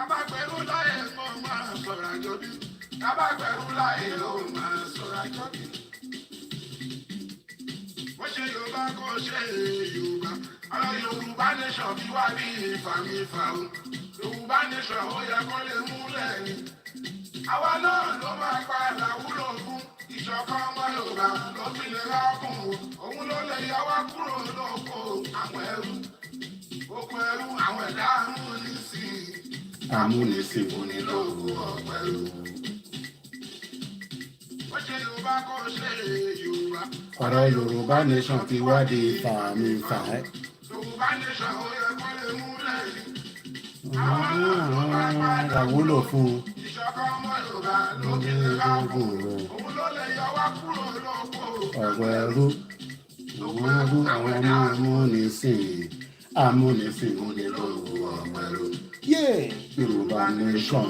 Abágbẹ̀rú láyé mo máa sọ̀rọ̀ àjọbí. Abágbẹ̀rú láyé ló máa sọ̀rọ̀ àjọbí. Bó ṣe Yorùbá kò ṣe Yorùbá. Àwọn Yorùbá nation bí wá bí ìfàmì ìfàwọ̀. Yorùbá nation ó yẹ kó lè múlẹ̀ ni. Àwa náà ló máa padà wúlò fún ìṣọ̀kan ọmọ Yorùbá ló fi lè rọ́ọ̀kùn o. Òun ló lè yọ wá kúrò lóko àwọn ẹrú. Oko ẹrú àwọn ẹ̀dá amúnisìn. Amúnisìn kò ní lóko ọ̀pẹ̀rù. Ó ṣe Yorùbá kò ṣe Yorùbá. Ọ̀rọ̀ Yorùbá nation ti wá di fàmì fàá. Yorùbá nation ó yẹ kó lè múlẹ̀ ni. Àwúlò fún ìṣọ̀kan ọmọ Yorùbá ló fi lè rọ́ọ̀kùn o. Òun ló lè yọ wá kúrò lóko ọ̀pọ̀ ẹrú. Àwọn ọmọ amúnisìn kò ní lóko ọ̀pẹ̀rù. Yorùbá nation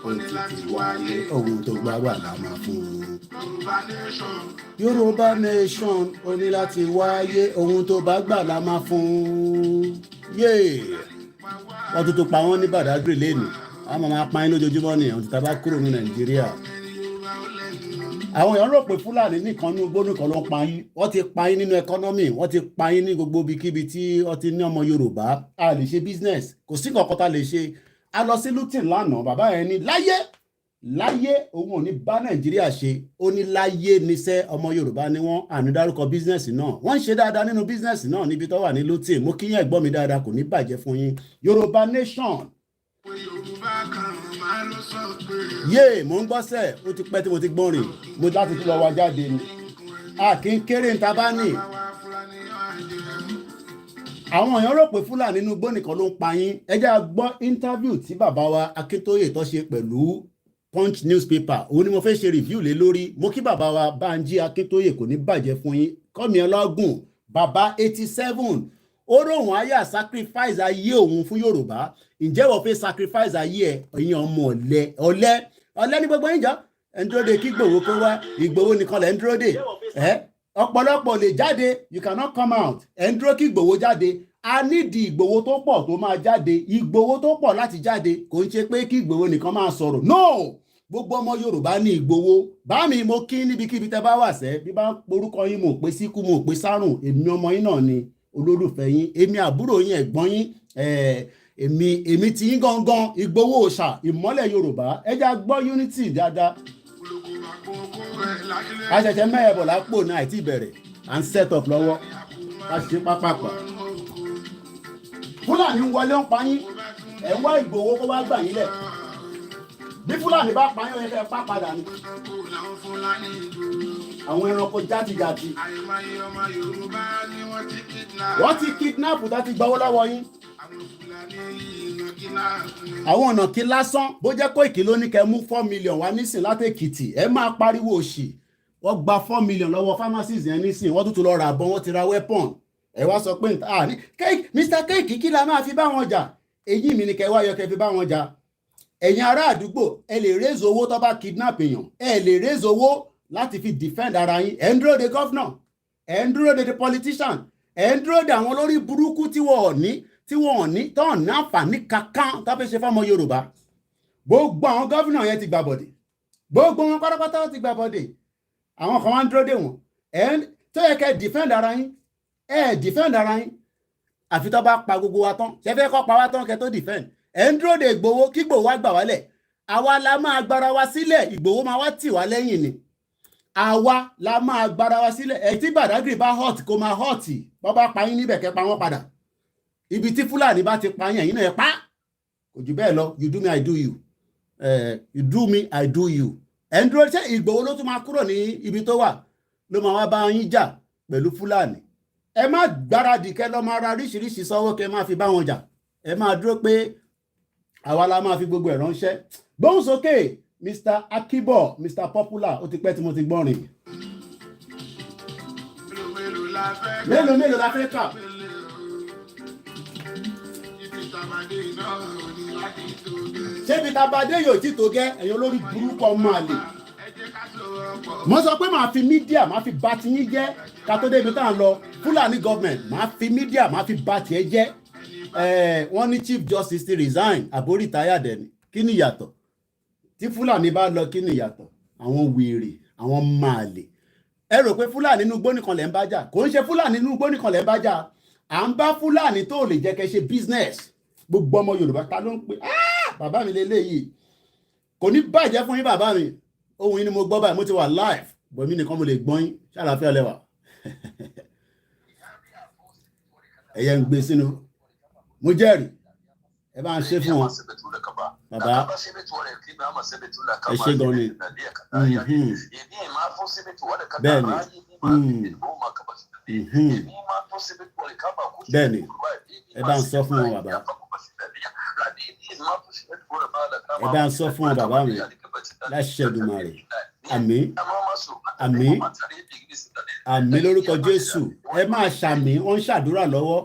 ó ti wáyé ohun tó gbá wà lámà fún un. Yorùbá nation ó ní láti wáyé ohun tó bá gbà lámà fún un. Wọ́n tuntun pa wọ́n ní Badagry lẹ́nu àwọn máa pa yín lójoojúmọ́ ni àwọn tìta bá kúrò ní Nàìjíríà. Àwọn èèyàn rò pé Fúlàní nìkan ní ugbó nìkan ló ń pa yín. Wọ́n ti pa yín nínú ẹkọ́nọ́mì, wọ́n ti pa yín ní gbogbo ibikíbi tí wọ́n ti ní ọmọ Yorùbá. A lè ṣe business, kò sí nǹkan kan tá lè ṣe. A lọ sí Luton lánàá, bàbá yẹn ní láyé òun ò ní bá Nàìjíríà ṣe. Ó ní láyé níṣẹ́ ọmọ Yorùbá ni wọ́n àní dárúkọ business náà. Wọ́n ń ṣe dáadáa nínú business náà níbi tó wà ní Luton. Mo kí yín ẹ̀gbọ́n mi dáadáa, kò ní bàjẹ́ fún yín. Yorùbá nation. Mo ń gbọ́sẹ̀ ó ti pẹ́ tí mo ti gbọ́n rìn mo láti tún lọ wá jáde ni a kì í kéré níta bá ní. Àwọn èèyàn rò pé Fúlàní nínú igbó nìkan ló ń pa yín. Ẹ jẹ́ a gbọ́ interview tí bàbá wa Akintoye tó ṣe pẹ̀lú Punch newspaper. Òun ni mo fẹ́ ṣe review lé lórí. Mo kí bàbá wa Banji Akintoye, kò ní bàjẹ́ fún yín. Kọ́mi ọlọ́gùn bàbá 87 ó ròhùn ayé sacrifice ayé òun fún Yorùbá. Ǹjẹ́ wọ́n fẹ́ sacrifice ayé ẹ̀ ẹ̀yin ọmọ ọ̀lẹ ní gbogbo ìjọ ẹ̀ ń dúró de kí Ìgbòho kó wá. Ìgbòho nìkan lẹ̀ ń dúró de ọ̀pọ̀lọpọ̀ lè jáde, you cannot come out. Ẹ̀ ń dúró kí Ìgbòho jáde. A nídìí Ìgbòho tó pọ̀ tó máa jáde. Ìgbòho tó pọ̀ láti jáde kò ń ṣe pé kí Ìgbòho nìkan máa sọ̀rọ̀. No, gbogbo ọmọ Yorùbá ní Ìgbòho. Bá mi mo kí níbikíbi tẹ́ bá wà sẹ́ bí bá ń porúkọ yín mo pé síkú mo pé sárùn èmi ọmọ yín náà ni olólùfẹ́ yín, èmi àbúrò yín ẹ̀gbọ́n yín èmi ti yín gangan Ìgbòho òòṣà ìmọ́lẹ̀ Yorùbá. Ẹ jẹ́ a gbọ́ unity dáadáa. A ṣẹ̀ṣẹ̀ mẹ́ẹ̀ bọ̀ lápò náà àìtí ìbẹ̀rẹ̀ à ń set up lọ́wọ́ a ṣe pápápá. Fúlàní ń wọlé ń pa yín ẹ̀ ń wá Ìgbòho kó wá gbà yín lẹ̀. Bí Fúlàní bá pa yín ó yẹ kẹ́ ẹ pa padà ni. Àwọn ẹranko játijàti. Wọ́n ti kidnap láti gbawó lọ́wọ́ yín. Àwọn ọ̀nà kí lásán bó jẹ́ Koiki ló ní kẹ́ mú 4 million wá nísìn láti Èkìtì ẹ máa pariwo òṣì. Wọ́n gba 4 million lọ́wọ́ pharmacies yẹn nísìn wọ́n tún lọ ra àbọ̀n wọ́n ti ra weapon. Ẹ wá sọ pé Mr. Koiki kí la máa fi bá wọn jà. Èyí mi ni kẹ́ wá yọ kẹ́ fi bá wọn jà. Ẹ̀yin ará àdúgbò ẹ lè raise owó tó bá kidnap èèyàn. Ẹ lè raise owó láti fi defend ara yín. Ẹ ń dúró de governor, ẹ ń dúró de politician, ẹ ń dúró de àwọn olórí burúkú tí wọ́n ní tán ní àǹfààní kankan tá fẹ́ ṣe fáwọn Yorùbá. Gbogbo àwọn gọ́vnà yẹn ti gbà bọ̀dẹ̀, gbogbo wọn pátápátá ti gbà bọ̀dẹ̀. Àwọn kan wá ń dúró de wọn tó yẹ kẹ́ defend ara yín, ẹ defend ara yín àfi tó bá pa gbogbo wa tán. Ṣé fẹ́ kọ́ pa wá tán kẹ́ tó defend? Ẹ ń dúró de Ìgbòho kí Ìgbòho wá gbà wálẹ̀. Àwa la máa gbára wa sílẹ̀, Ìgbòho máa wá tì wá lẹ́yìn ni. Àwa la máa gbára wa sílẹ̀. Ẹ tí Badagry bá hot kó máa hot, bọ́ bá pa yín níbẹ̀ kẹ́ pa wọ́n padà. Ibi tí Fúlàní bá ti pa yín ẹ̀yin náà ẹ pa. Kò jù bẹ́ẹ̀ lọ, you do me I do you. You do me I do you. Ẹ ń dúró ṣé Ìgbòho ló tún máa kúrò ní ibi tó wà ló máa wá bá yín jà pẹ̀lú Fúlàní. Ẹ má gbáradì kẹ́ lọ máa ra oríṣiríṣi sọ́wọ́ kẹ́ máa fi bá wọn jà. Ẹ máa dúró pé àwa la máa fi gbogbo ẹ̀ ránṣẹ́. Gbóhùn sókè Mr. Akibo, Mr. Popular, ó ti pẹ́ tí mo ti gbọ́n rìn. Mélòó la fẹ́ kà? Ṣé ibi tabadé yóò tí tó gẹ́ ẹ̀yin olórí burúkú ọmọ àlè? Mo sọ pé màá fi mídíà máa fi bá tiyín jẹ́ ká tó débi tá à ń lọ. Fúlàní gọ́ọ̀mẹ̀ntì máa fi mídíà máa fi bá tiẹ̀ jẹ́. wọ́n ní chief justice ti resign àbó retire dẹ̀ ni kí ni ìyàtọ̀ tí fúlàní bá lọ kí ni ìyàtọ̀ àwọn wèrè àwọn màlè ẹ rò pé fúlàní inú igbó nìkan lẹ̀ ń bá jà kò ń ṣe fúlàní inú igbó nìkan lẹ̀ ń bá jà à ń bá fúlàní tó lè jẹ́ kẹ́ ṣe business gbogbo ọmọ yorùbá ta ló ń pè bàbá mi lélẹ́yìí kò ní bàjẹ́ fún yín bàbá mi ohun yín ni mo gbọ́ báyìí mo ti wà live bọ̀ mí nìkan mo lè gbọ́n yín ṣàlàfíà lẹ́wà ẹ̀yẹ ń gbé sínú mo jẹ́rìí ẹ bá ń ṣe fún wọn bàbá ẹ ṣe gan ni bẹ́ẹ̀ni ẹ bá ń sọ fún wọn bàbá ẹ bá ń sọ fún wọn bàbá mi láṣẹ Èdùmàrè àmín àmín àmín lórúkọ Jésù ẹ máa ṣàmì wọ́n ń ṣàdúrà lọ́wọ́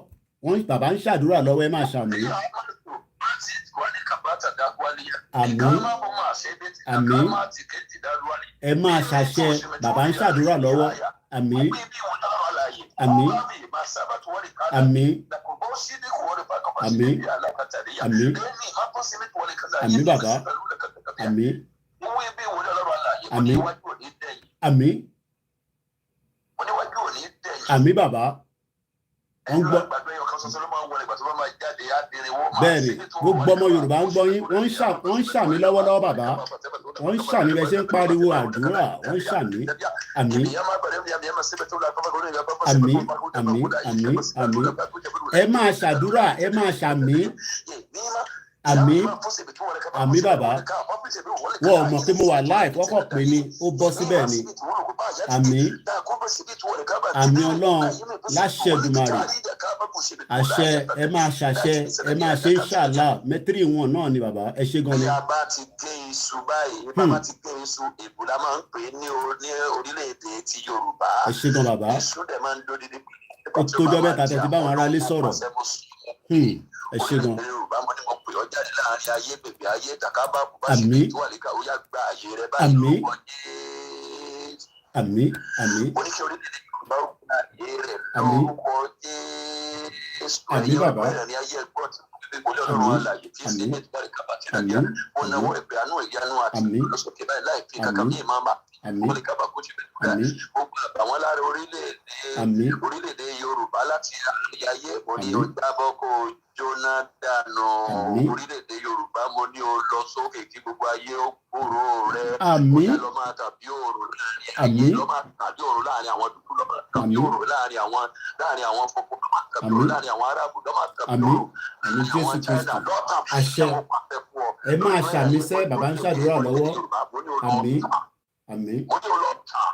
bàbá ń ṣàdúrà lọ́wọ́ ẹ máa ṣàmì àmín àmín ẹ máa ṣàṣẹ bàbá ń ṣàdúrà lọ́wọ́ àmín àmín àmín àmín àmín àmín bàbá àmín àmín àmín àmín bàbá wọ́n gbọ́ bẹ́ẹ̀ni gbogbo ọmọ Yorùbá ń gbọ́ yín wọ́n ń ṣàmì lọ́wọ́lọ́wọ́ bàbá wọ́n ń ṣàmì bẹ́ẹ̀ ṣe ń pariwo àdúrà wọ́n ń ṣàmì àmín àmín àmín àmín àmín ẹ máa ṣàdúrà ẹ máa ṣàmì àmín àmín bàbá wọ́n mọ̀ pé mo wà live wọ́n kọ̀ pé ni ó bọ́ síbẹ̀ ni àmín àmín Ọlọ́run láṣẹ Èdùmàrè àṣẹ ẹ máa ṣàṣẹ ẹ máa ṣe inshallah mẹ́tírì wọn náà ni bàbá ẹ ṣe gan ni. bí a bá ti gé iṣu báyìí bàbá ti gé iṣu èbúlá máa ń pè é ní orílẹ̀-èdè ti Yorùbá ẹ ṣe gan bàbá iṣu dẹ̀ máa ń dódì ní. ó tójọ́ mẹ́ta tẹ̀ ti bá àwọn aráalé sọ̀rọ̀ ẹ ṣe gan. láàrin ayé bèbè ayé takaba bùbá àmín síbi tó wà lè kàwé àgbà ayé rẹ báyìí àmín lórúkọ àmín àmín oníṣẹ́ orílẹ̀-èdè Yorùbá ó gba ayé rẹ àmín lórúkọ Jésù àmín bàbá ẹ̀rọ ní ayé ẹgbọ́n tí mo fi gbọ́dọ̀ lọ́rùn àlàyé tí ṣe ní ìtúwárí kàbàtì nàìjíríà ó náwó ẹ̀bẹ̀ àánú ìyanu àti ìlọsókè báyìí láì fi kankan bí ìmáàmà wọ́n lè kábà kó ṣe bẹ̀rẹ̀ ó gba àwọn lára orílẹ̀-èdè Yorùbá láti ayé mo ní ó jábọ́ kó jóná dànù orílẹ̀-èdè Yorùbá mo ní ó lọ sókè kí gbogbo ayé ó gbòòrò rẹ àmín lọ́ máa tàbí òòrùn láàrin ayé lọ́ máa tàbí òòrùn láàrin àwọn dúdú lọ́ máa tàbí òòrùn láàrin àwọn fọ́fọ́ lọ́ máa tàbí òòrùn láàrin àwọn arábù lọ́ máa tàbí òòrùn àmín Jésù Kristi àṣẹ ẹ máa ṣàmísẹ́ bàbá ń ṣàdúrà lọ́wọ́ àmín àmín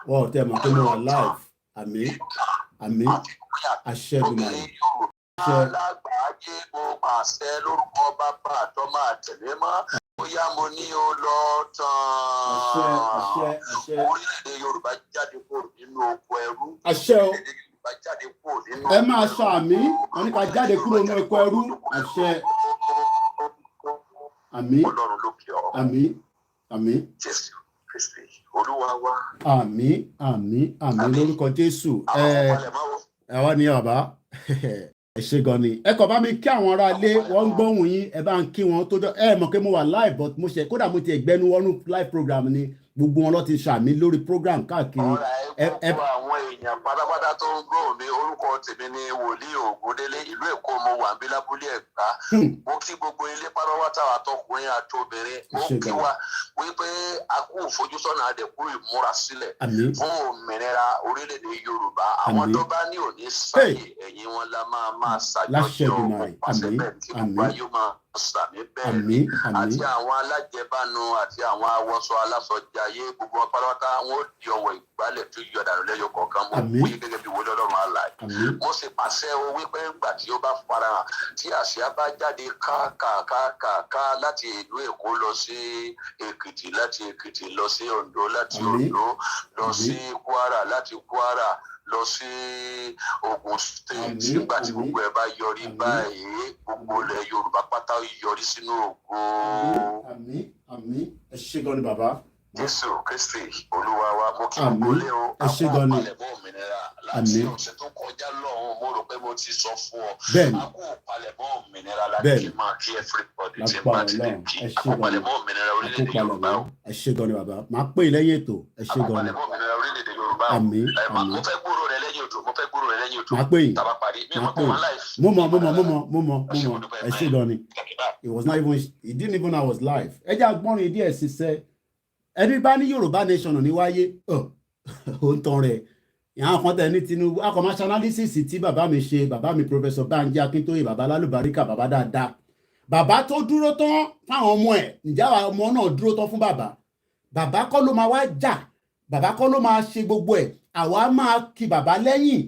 wọ́n tẹ́ mọ̀ pé mo wà live àmín àmín àṣẹ Èdùmàrè alágbàáyé mo pàṣẹ lórúkọ bàbá àtọmọ àtẹlẹ mọ bóyá mo ní ó lọ tán orílẹ̀-èdè Yorùbá jáde kúrò nínú oko ẹrú orílẹ̀-èdè Yorùbá jáde kúrò nínú ẹ máa sọ àmín wọn ní ká jáde kúrò nínú oko ẹrú àṣẹ àmín Ọlọ́run lókè ọ̀run àmín àmín Jésù Kristi Olúwa wa àmín àmín àmín lórúkọ Jésù ẹ wá ní bàbá ẹ ṣe gan ni ẹ kàn bá mi kí àwọn ará ilé wọn ń gbóhùn yín ẹ bá ń kí wọn tó ẹ mọ̀ pé mo wà live but mo ṣe kódà mo ti ẹgbẹ́nu wọnú live program ni gbogbo wọn lọ ti ṣàmì lórí program káàkiri. gbogbo àwọn èèyàn pátápátá tó ń gbóhùn mi orúkọ tèmi ni wòlíì Ògúndélé ìlú Èkó mo wà níbí lábúlé Ẹ̀gbá mo kí gbogbo ilé pátápátá àtọkùnrin àtobìnrin mo kí wa wípé a kú ìfojúsọ́nà àdẹ̀kú ìmúrasílẹ̀ fún òmìnira orílẹ̀-èdè Yorùbá àwọn tó bá ní òní sáyè ẹ̀yìn wọn la máa ṣàjọyọ̀ pàṣẹ bẹ́ẹ̀ kí gbogbo ayé máa sàmì bẹ́ẹ̀ àti àwọn alájẹbánu àti àwọn awọsọ alásọjayé gbogbo pátápátá wọn ó di ọwọ́ ìgbálẹ̀ tó yọ dànù lẹ́yọ kọ̀ọ̀kan mo wí gẹ́gẹ́ bí wọlé Ọlọ́run àlàyé mo sì pàṣẹ o wípé ńgbà tí ó bá farahàn tí àṣà bá jáde káàkàkà láti ìlú Èkó lọ sí Èkìtì láti Èkìtì lọ sí Oǹdó láti Oǹdó lọ sí Kwara láti Kwara lọ sí Ògùn state nígbà tí gbogbo ẹ bá yọrí báyìí gbogbo ilẹ̀ Yorùbá pátá yọrí sínú ògo. àmín àmín ẹ ṣé gan ni bàbá. Jésù Kristi Olúwa wa mo kí n gbólé o ẹ ṣé gan ni àpò òmìnira láti ọ̀sẹ̀ tó kọjá lọ́hùn mo rò pé mo ti sọ fún ọ àpò palẹ̀mọ́ òmìnira kí máa kí everybody tí máa ti lè kí àpapàlẹ̀mọ́ òmìnira orílẹ̀-èdè Yorùbá o. ẹ ṣé gan ni bàbá máa pè é lẹ́yìn ètò ẹ ṣé gan ni. àpapàlẹ̀mọ́ òmìnira orílẹ̀-èdè Yorùbá o. àmín mo fẹ́ gbúrò rẹ lẹ́yìn ètò máa pè yín tàbá parí mi mọ̀ pé wọ́n live. mo mọ̀ ẹ ṣé gan ni. It didn't even know I was live. ẹ jẹ́ agbọ́nrin díẹ̀ ṣiṣẹ́ ẹni bá ní Yorùbá nation ní wáyé ó ń tan rẹ̀ ìyá kan tẹ̀ ní Tinubu akọ̀máṣe analysis tí bàbá mi ṣe bàbá mi Professor Banji Akintoye bàbá lálùbáríkà bàbá dáadáa bàbá tó dúró tán fáwọn ọmọ ẹ̀ ǹjẹ́ ọmọ náà dúró tán fún bàbá kọ́ ló máa wá jà bàbá kọ́ ló máa ṣe gbogbo ẹ̀ àwa máa kí bàbá lẹ́yìn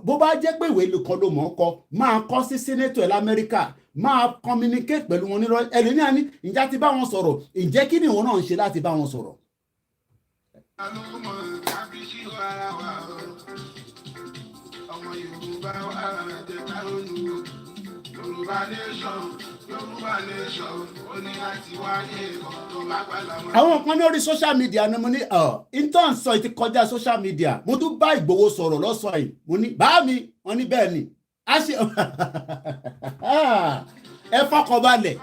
bó bá jẹ́ pé ìwé kan ló mọ̀ ọ́ kọ máa kọ́ sí senator ẹ̀ lamẹ́ríkà máa communicate pẹ̀lú wọn nírọ̀ ẹlẹ́nìyàn ní ìjà ti bá wọn sọ̀rọ̀ ǹjẹ́ kí ni ìwọ náà ń ṣe láti bá wọn sọ̀rọ̀. ọmọ Yorùbá wà jẹta olú Yorùbá nation ó ní láti wáyé kan tó lágbàlá mọ́. àwọn kan ní orí social media ni mo ní intan sọ ti kọjá social media mo tún bá Ìgbòho sọ̀rọ̀ lọ́sọ̀ yìí mo ní bá mi wọ́n ní bẹ́ẹ̀ ni a ṣe ẹ fọkàn balẹ̀.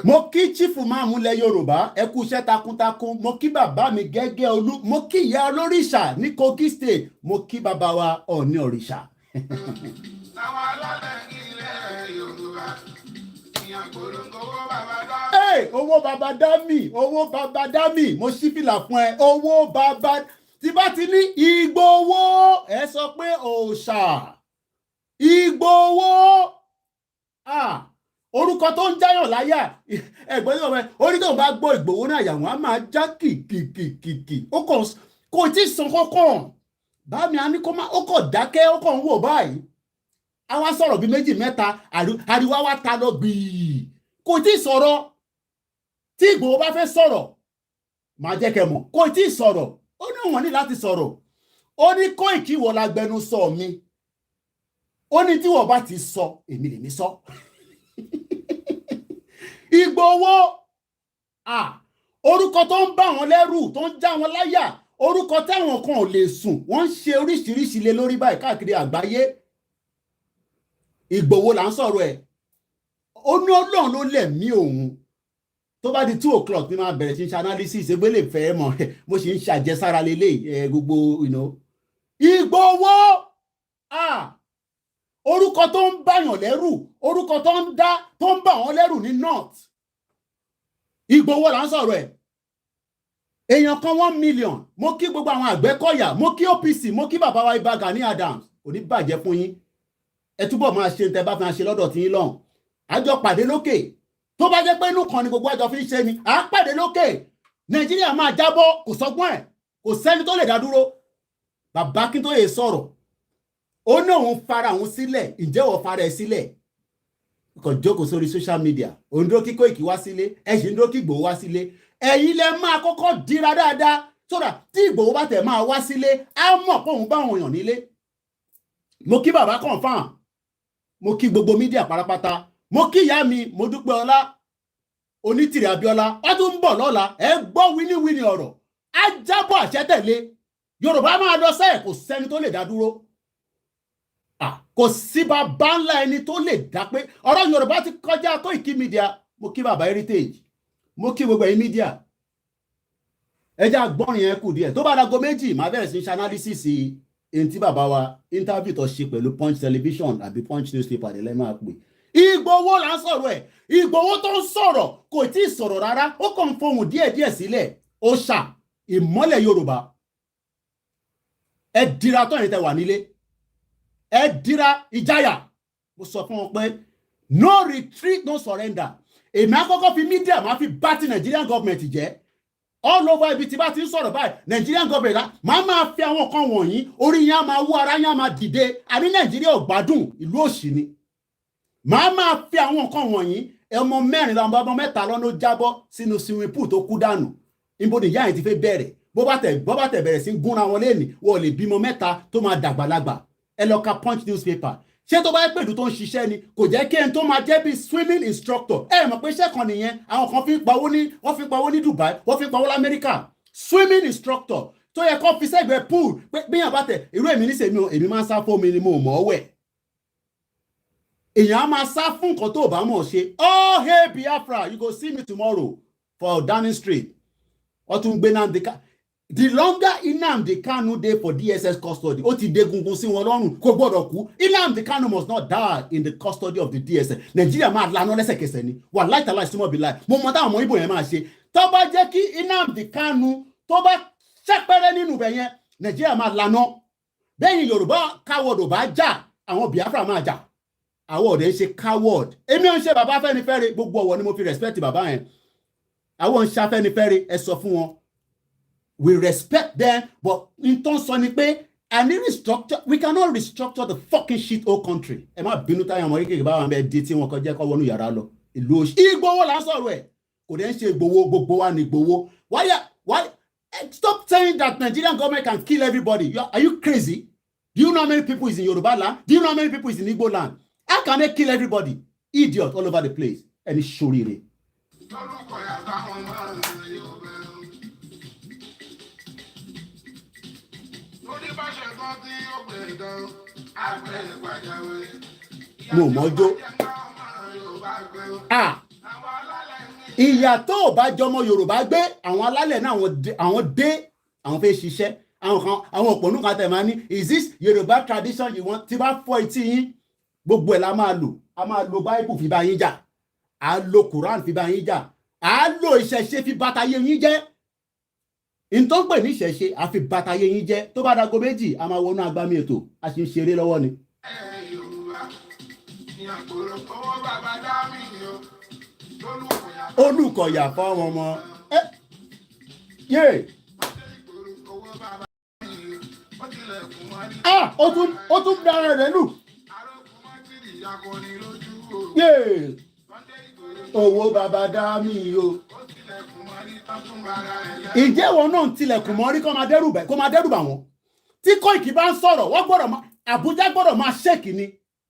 mo kí chief máàmù lẹ Yorùbá ẹ kú iṣẹ́ takuntakun mo kí bàbá mi gẹ́gẹ́ olú mo kí ìyá olóríṣà ní Kogi state mo kí bàbá wa Ọọ̀ni òrìṣà. àwọn alálẹ̀ ilẹ̀ Yorùbá ìyàn gbòòrò owó bàbá dámì mo ṣí fìlà fún ẹ owó bàbá tí bá ti ní Ìgbòho ẹ sọ pé òòṣà Ìgbòho orúkọ tó ń jáyàn láyà ẹgbẹ́ tó bẹ orí tó bá gbọ́ Ìgbòho náà yà wọ́n á máa já kìkìkìkì ó kò tí ì san kọ́kàn bá mi á ní kó má ó kàn dákẹ́ ó kàn ń wò báyìí á wá sọ̀rọ̀ bíi méjì mẹ́ta àríwá wá ta lọ gbìí kò tí ì sọ̀rọ̀ tí Ìgbòho bá fẹ́ sọ̀rọ̀ máa jẹ́ kẹ́ mọ̀ kò tí ì sọ̀rọ̀ ó ní wọ́n ní láti sọ̀rọ̀ ó ní Kóìkì wọ́n la gbẹnu sọ mi ó ní tí wọ́n bá ti sọ èmi lèmi sọ. Ìgbòho orúkọ tó ń bá wọn lẹ́rù tó ń já wọn láyà orúkọ táwọn kan ò lè sùn wọ́n ń ṣe oríṣiríṣi lé lórí báyìí káàkiri àgbáyé. Ìgbòho là ń sọ̀rọ̀ ẹ̀ ó ní Ọlọ́run ló lẹ̀mí òun tó bá di 2:00 ní máa bẹ̀rẹ̀ sí ń ṣe analysis ẹgbẹ́ lè fẹ́ mọ̀ mo sì ń ṣàjẹsára lélẹ̀ gbogbo Ìgbòho orúkọ tó ń báyàn lẹ́rù orúkọ tó ń bá wọn lẹ́rù ní north Ìgbòho là ń sọ̀rọ̀ ẹ̀ èèyàn kan 1 million mo kí gbogbo àwọn Àgbẹ̀kọ̀yà mo kí OPC mo kí bàbá wa Ìbà Gani Adams kò ní bàjẹ́ fún yín ẹ túbọ̀ máa ṣe tẹ́ bá fi ṣe lọ́dọ̀ tí yín lọ́hùn àjọ pàdé lókè tó bá jẹ́ pé inú kan ni gbogbo àjọ fi ń ṣe ni à ń pàdé lókè Nàìjíríà máa jábọ́ kò sọgbọ́n ẹ̀ kò sẹ́ni tó lè dá dúró bàbá Akíntóyè sọ̀rọ̀ ó ní òun fara òun sílẹ̀ ǹjẹ́ wọ́n fara ẹ̀ sílẹ̀ kò jókòó sórí social media òun dúró kí Kóìkì wá sílé ẹ̀sìn dúró kí Ìgbòho wá sílé ẹ̀yin lẹ máa kọ́kọ́ dira dáadáa sódà tí Ìgbòho bá tẹ̀ máa wá sílé á mọ̀ pé òun bá àwọn èèyàn nílé. Mo kí bàbá confam mo kí gbogbo mídíà pátápátá mo kí ìyá mi mo dúpẹ́ ọlá Onítìrì Abíọ́lá ó tún ń bọ̀ lọ́la ẹ gbọ́ wíníwíní ọ̀rọ̀ á jábọ̀ àṣẹ tẹ̀lé Yorùbá máa lọ sẹ́ẹ̀ kò sẹ́ni tó lè dá dúró kò sí bàbá ńlá ẹni tó lè dá pé ọ̀rọ̀ Yorùbá ti kọjá Koikimedia mo kí bàbá heritage mo kí gbogbo ẹ̀yin mídíà ẹjẹ́ àgbọ́rin yẹn kù díẹ̀ tó bá dago méjì máa bẹ̀rẹ̀ sí ṣe analysis ẹni tí bàbá wa interview tó ṣe pẹ̀lú Punch television àbí Punch newspaper rẹ̀ lẹ́ẹ̀ máa pè Ìgbòho là ń sọ̀rọ̀ ẹ̀ Ìgbòho tó ń sọ̀rọ̀ kò tí ì sọ̀rọ̀ rárá ó kàn ń fohùn díẹ̀díẹ̀ sílẹ̀ ó ṣà ìmọ́lẹ̀ Yorùbá ẹ dira tó ẹ̀yin tẹ́ wà nílé ẹ dira ìjáyà mo sọ fún wọn pé no retreat no surrender èmi àkọ́kọ́ fi mídíà máa fi bá ti Nigerian government jẹ́ all over ibi tí bá ti ń sọ̀rọ̀ báyìí Nigerian government máa fi àwọn kan wọ̀nyí orí yẹn á máa wú ara yẹn á máa dìde àní Nàìjíríà ò gbádùn ìlú òṣì ni máa fi àwọn kan wọ̀nyí ọmọ mẹ́rin làwọn ọmọ mẹ́ta lọ́nà jábọ́ sínú swimming pool tó kú dànù níbo ni ìyá yẹn ti fẹ́ bẹ̀rẹ̀ bó bá tẹ̀ bẹ̀rẹ̀ sí gúnra wọn lẹ́nìí wọ́n lè bímọ mẹ́ta tó máa dàgbàlagbà ẹ lọ ka Punch newspaper ṣé tó bá yẹ pẹ̀lú tó ń ṣiṣẹ́ ni kò jẹ́ kí ẹni tó máa jẹ́ bí swimming instructor ẹ mọ̀ pé iṣẹ́ kan nìyẹn àwọn kan fi ń pawó ní Dubai wọ́n fi ń pawó l'Amẹ́ríkà swimming instructor tó yẹ kó fi sẹ́gbẹ̀ẹ́ pool pé bíyàn bá tẹ̀ irú èmi níṣẹ́ èmi máa ń sá fún mi ni mo mọ̀ ọ́ wẹ̀ èèyàn á máa sá fún nǹkan tó bá mọ̀ ṣe oh hey Biafra you go see me tomorrow for Downing Street wọ́n tún gbé Nnamdi Kanu the longer Nnamdi Kanu dey for DSS custody ó ti dégungun sí wọn lọ́rùn kò gbọ́dọ̀ kú Nnamdi Kanu must not die in the custody of the DSS Nàìjíríà máa lanà lẹ́sẹ̀kẹsẹ̀ ni wà láìtàlá ìsúnmọ́ bí láì mo mọ táwọn ọmọ Ìgbò yẹn máa ṣe tó bá jẹ́ kí Nnamdi Kanu tó bá ṣẹ́pẹ́rẹ́ nínú ibẹ̀ yẹn Nàìjíríà máa lanà bẹ́yìn Yorùbá coward ò bá jà àwọn Biafra máa jà àwọn ọ̀dẹ̀ ń ṣe coward èmi ò ń ṣe bàbá Afẹ́nifẹ́re gbogbo ọ̀wọ̀ ni mo fi respect bàbá yẹn àwọn ń ṣe Afẹ́nifẹ́re ẹ sọ fún wọn we respect them but in tó ń sọ ni pé and restructure we cannot restructure the fucking shit whole country ẹ má bínú táyà ọmọ kékeré bá wọn bẹ di tí wọn kọjá kọ wọnú yàrá lọ ìlú òṣì Ìgbòho là ń sọ̀rọ̀ ẹ̀ kò dẹ̀ ń ṣe Ìgbòho gbogbo wa ní Ìgbòho why stop saying that Nigerian government can kill everybody are you crazy do you know how many people is in Yoruba land do you know how many people is in Igbo land how can they kill everybody idiot all over the place ẹni ṣoríire. mo mọ́jọ́ ìyà tó ò bá jọmọ Yorùbá gbé àwọn alálẹ̀ náà àwọn dé àwọn fẹ́ ṣiṣẹ́ àwọn òpònú kan tẹ̀ máa ní is this Yorùbá tradition you want tí bá fọ́ etí yín gbogbo ẹ̀ la máa lò a máa lo Bible fi bá yín jà a lo Quran fi bá yín jà a lo ìṣẹ̀ṣe fi bàtàyé yín jẹ́ in tó ń pè ní ìṣẹ̀ṣe àfi bàtàyé yín jẹ́ tó bá dago méjì a máa wọnú agbámi ètò a sì ń ṣeré lọ́wọ́ ni. Olùkọ̀yà fáwọn ọmọ yé ó tún dára rẹ̀ lù yé owó bàbá dá mi o. Ǹjẹ́ wọn náà ń tilẹ̀kùn mọ́ rí kó máa dẹ́rù bà wọ́n tí Koiki bá ń sọ̀rọ̀ wọ́n gbọ́dọ̀ Àbújá gbọ́dọ̀ máa ṣèkì ni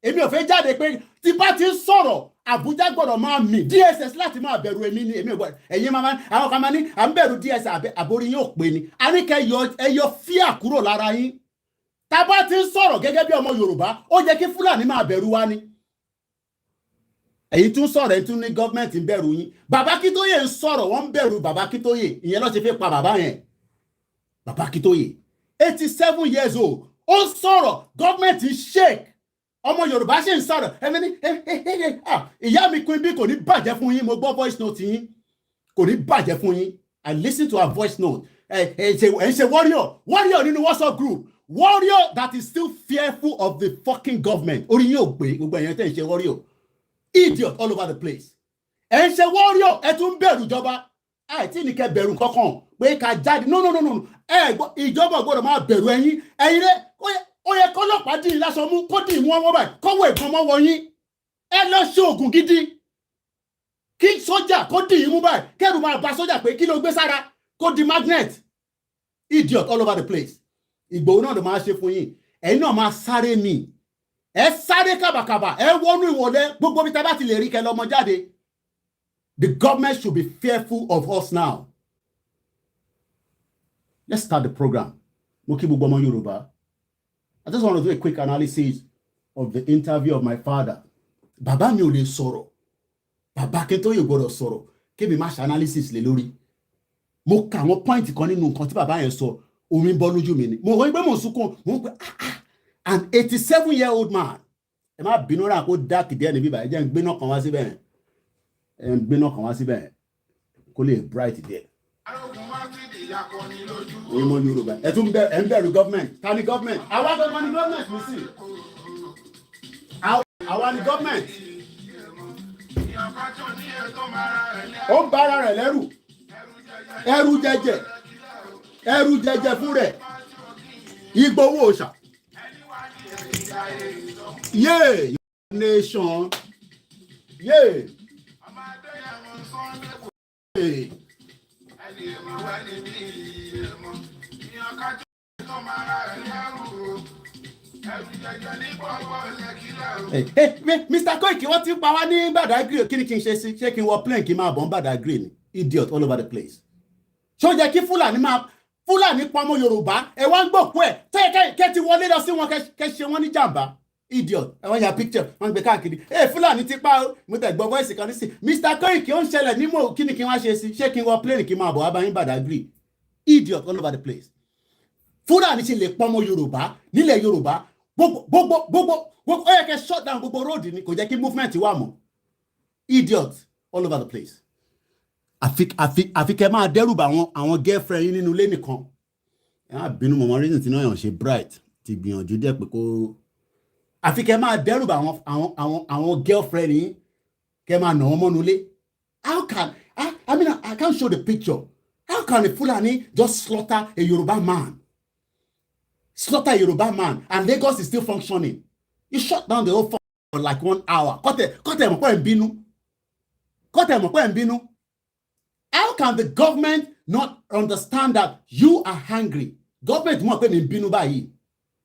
èmi ò fẹ́ jáde pé tí bá ti ń sọ̀rọ̀ Àbújá gbọ́dọ̀ máa mì DSS láti máa bẹ̀rù èmi ni èmi ò gbọ́dọ̀ ẹ̀yin máa àwọn kan máa ní à ń bẹ̀rù DSS àbórí yóò pè ní a ní kẹ́ ẹyọ fíà kúrò lára yín tá bá ti ń sọ̀rọ̀ gẹ́gẹ́ bí ọmọ Yorùbá ó yẹ kí Fúlàní máa bẹ̀rù wa ni èyí tún sọ̀rọ̀ ẹ̀ tún ní gọ́ọ̀mẹ̀ntì ń bẹ̀rù yín bàbá Akintoye ń sọ̀rọ̀ wọ́n ń bẹ̀rù bàbá Akintoye ìyẹn ló ṣe fi pa bàbá yẹn bàbá Akintoye 87 years old ó ń sọ̀rọ̀ gọ́ọ̀mẹ̀ntì shake ọmọ Yorùbá ṣe ń sọ̀rọ̀ ẹ̀mí ní ìyá mi Queen Bee kò ní bàjẹ́ fún yín mo gbọ́ voice note yín kò ní bàjẹ́ fún yín I listen to her voice note ẹ̀ ń ṣe warrior nínú WhatsApp group warrior that is still fearful of the fucking government orí yín ò gbé gbogbo ẹ̀yẹn tẹ̀ ń ṣe warrior idiot all over the place ẹ ń ṣe warrior ẹ tún bẹ̀rù ìjọba àìtí ní kẹ́ bẹ̀rù kankan pé ká jáde no ìjọba gbọ́dọ̀ máa bẹ̀rù ẹ̀yin rẹ̀ ó yẹ kọ́lọ́pàá dì í láṣọ mú kó dì í mú ọwọ́ báyìí kọ́wọ́ ìbọn mọ́ wọ yín ẹ lọ ṣe oògùn gidi kí sójà kó dì í mú báyìí kẹ́rù máa bá sójà pé kí ló gbé sára kó di magnet idiot all over the place Ìgbòho náà ló máa ṣe fún yín ẹ̀yin náà máa sáré ni ẹ sáré kàbàkàbà ẹ wọnú ìwọlé gbogbo bí tábà ti lè rí kẹlẹ ọmọ jáde. The government should be fearful of us now. Let's start the program. Mo kí gbogbo ọmọ Yorùbá. I just want to do a quick analysis of the interview of my father. Bàbá mi ò lè sọ̀rọ̀. Bàbá Akintoye gbọ́dọ̀ sọ̀rọ̀. Kébì má ṣe analysis lé lórí. Mo kà àwọn point kan nínú nǹkan tí bàbá yẹn sọ. Omi ń bọ́ lójú mi ni. Mo wọ́n gbé mọ̀ sunkún. Mo ń pẹ́ an 87-year-old man. Ẹ má bínú rà kó dá kìdí ẹni bíbá. Ẹ jẹ́ ń gbé náà kan wá síbẹ̀. Ẹ ń gbé náà kan wá síbẹ̀. Kó lè bright díẹ̀. Ọmọ Yorùbá. Ẹ tún ẹ ń bẹ̀rù government. Ta ni government? Àwa gbọ́dọ̀ ni government mi sí. Àwa ni government. Ó ń bára rẹ̀ lẹ́rù. Ẹrù jẹjẹ fún rẹ̀. Ìgbòho òòṣà. Yeah, nation. Yeah. Hey. Hey, Mr. Koiki, wọ́n ti pa wá ní Badagry kí ni kí n ṣe sí kí n wọ plane kí n máa bọ̀ ń Badagry ni idiot all over the place. Ṣó jẹ́ kí Fúlàní máa Fúlàní pamọ́ Yorùbá ẹ wá ń gbòkú ẹ̀ kẹ́ ti wọlé lọ sí wọn kẹ́ ṣe wọ́n ní jàǹbá idiot ẹ wọ́n ya picture wọ́n gbé káàkiri Fúlàní ti pa mo tẹ̀ gbọ́ voice kan ní sí Mr. Koiki ó ń ṣẹlẹ̀ nímọ̀ kí ni kí wọ́n ṣe sí ṣé kí n wọ plane kí n máa bọ̀ wá bá yín Badagry idiot all over the place. Fúlàní ṣe lè pamọ́ Yorùbá nílẹ̀ Yorùbá gbogbo ó yẹ kẹ́ shut down gbogbo road ni kò jẹ́ kí movement wà mọ́ idiot all over the place. àfi kẹ́ máa dẹ́rùbà àwọn girlfriend yín nínú ilé nìkan ẹ má bínú mọ̀mọ́ reason tí náà yàn ṣe bright ti gbìyànjú dẹ́ pé kó àfi kẹ́ máa dẹ́rùbà àwọn girlfriend yín kẹ́ máa nà wọ́n mọ́nu ilé. How can I can't show the picture. How can a Fulani just slaughter a Yoruba man? Slaughter a Yoruba man and Lagos is still functioning. You shut down the whole for like 1 hour. How can the government not understand that you are hungry? Government mọ̀ pé mi bínú báyìí.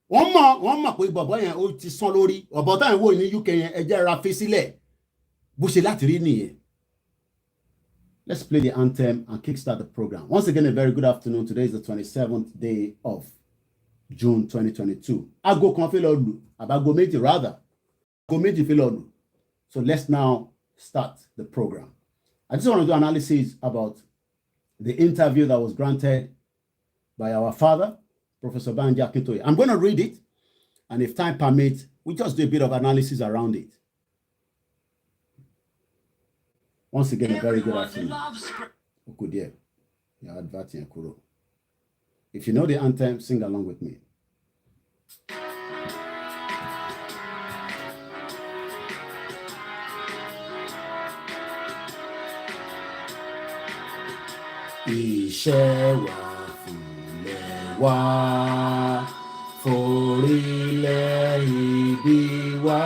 Wọ́n mọ̀ pé bọ̀bọ̀ yẹn ó ti sán lórí. Ọ̀bọ̀ táwọn ìwò ní UK yẹn ẹ jẹ́ ra fi sílẹ̀. Bó ṣe láti rí nìyẹn. Let's play the anthem and kickstart the program. Once again, a very good afternoon. Today is the 27th day of June 2022. Ago kan fẹ́ lọ lù, àbágo méjì rather. Ago méjì fẹ́ lọ lù. So let's now start the program. I just want to do analysis about the interview that was granted by our father, Professor Banji Akintoye. I'm going to read it, and if time permits, we just do a bit of analysis around it. Once again, a very good afternoon. If you know the anthem, sing along with me. Iṣẹ́ wa fúnlẹ̀ wa, forílẹ̀ ìbí wa,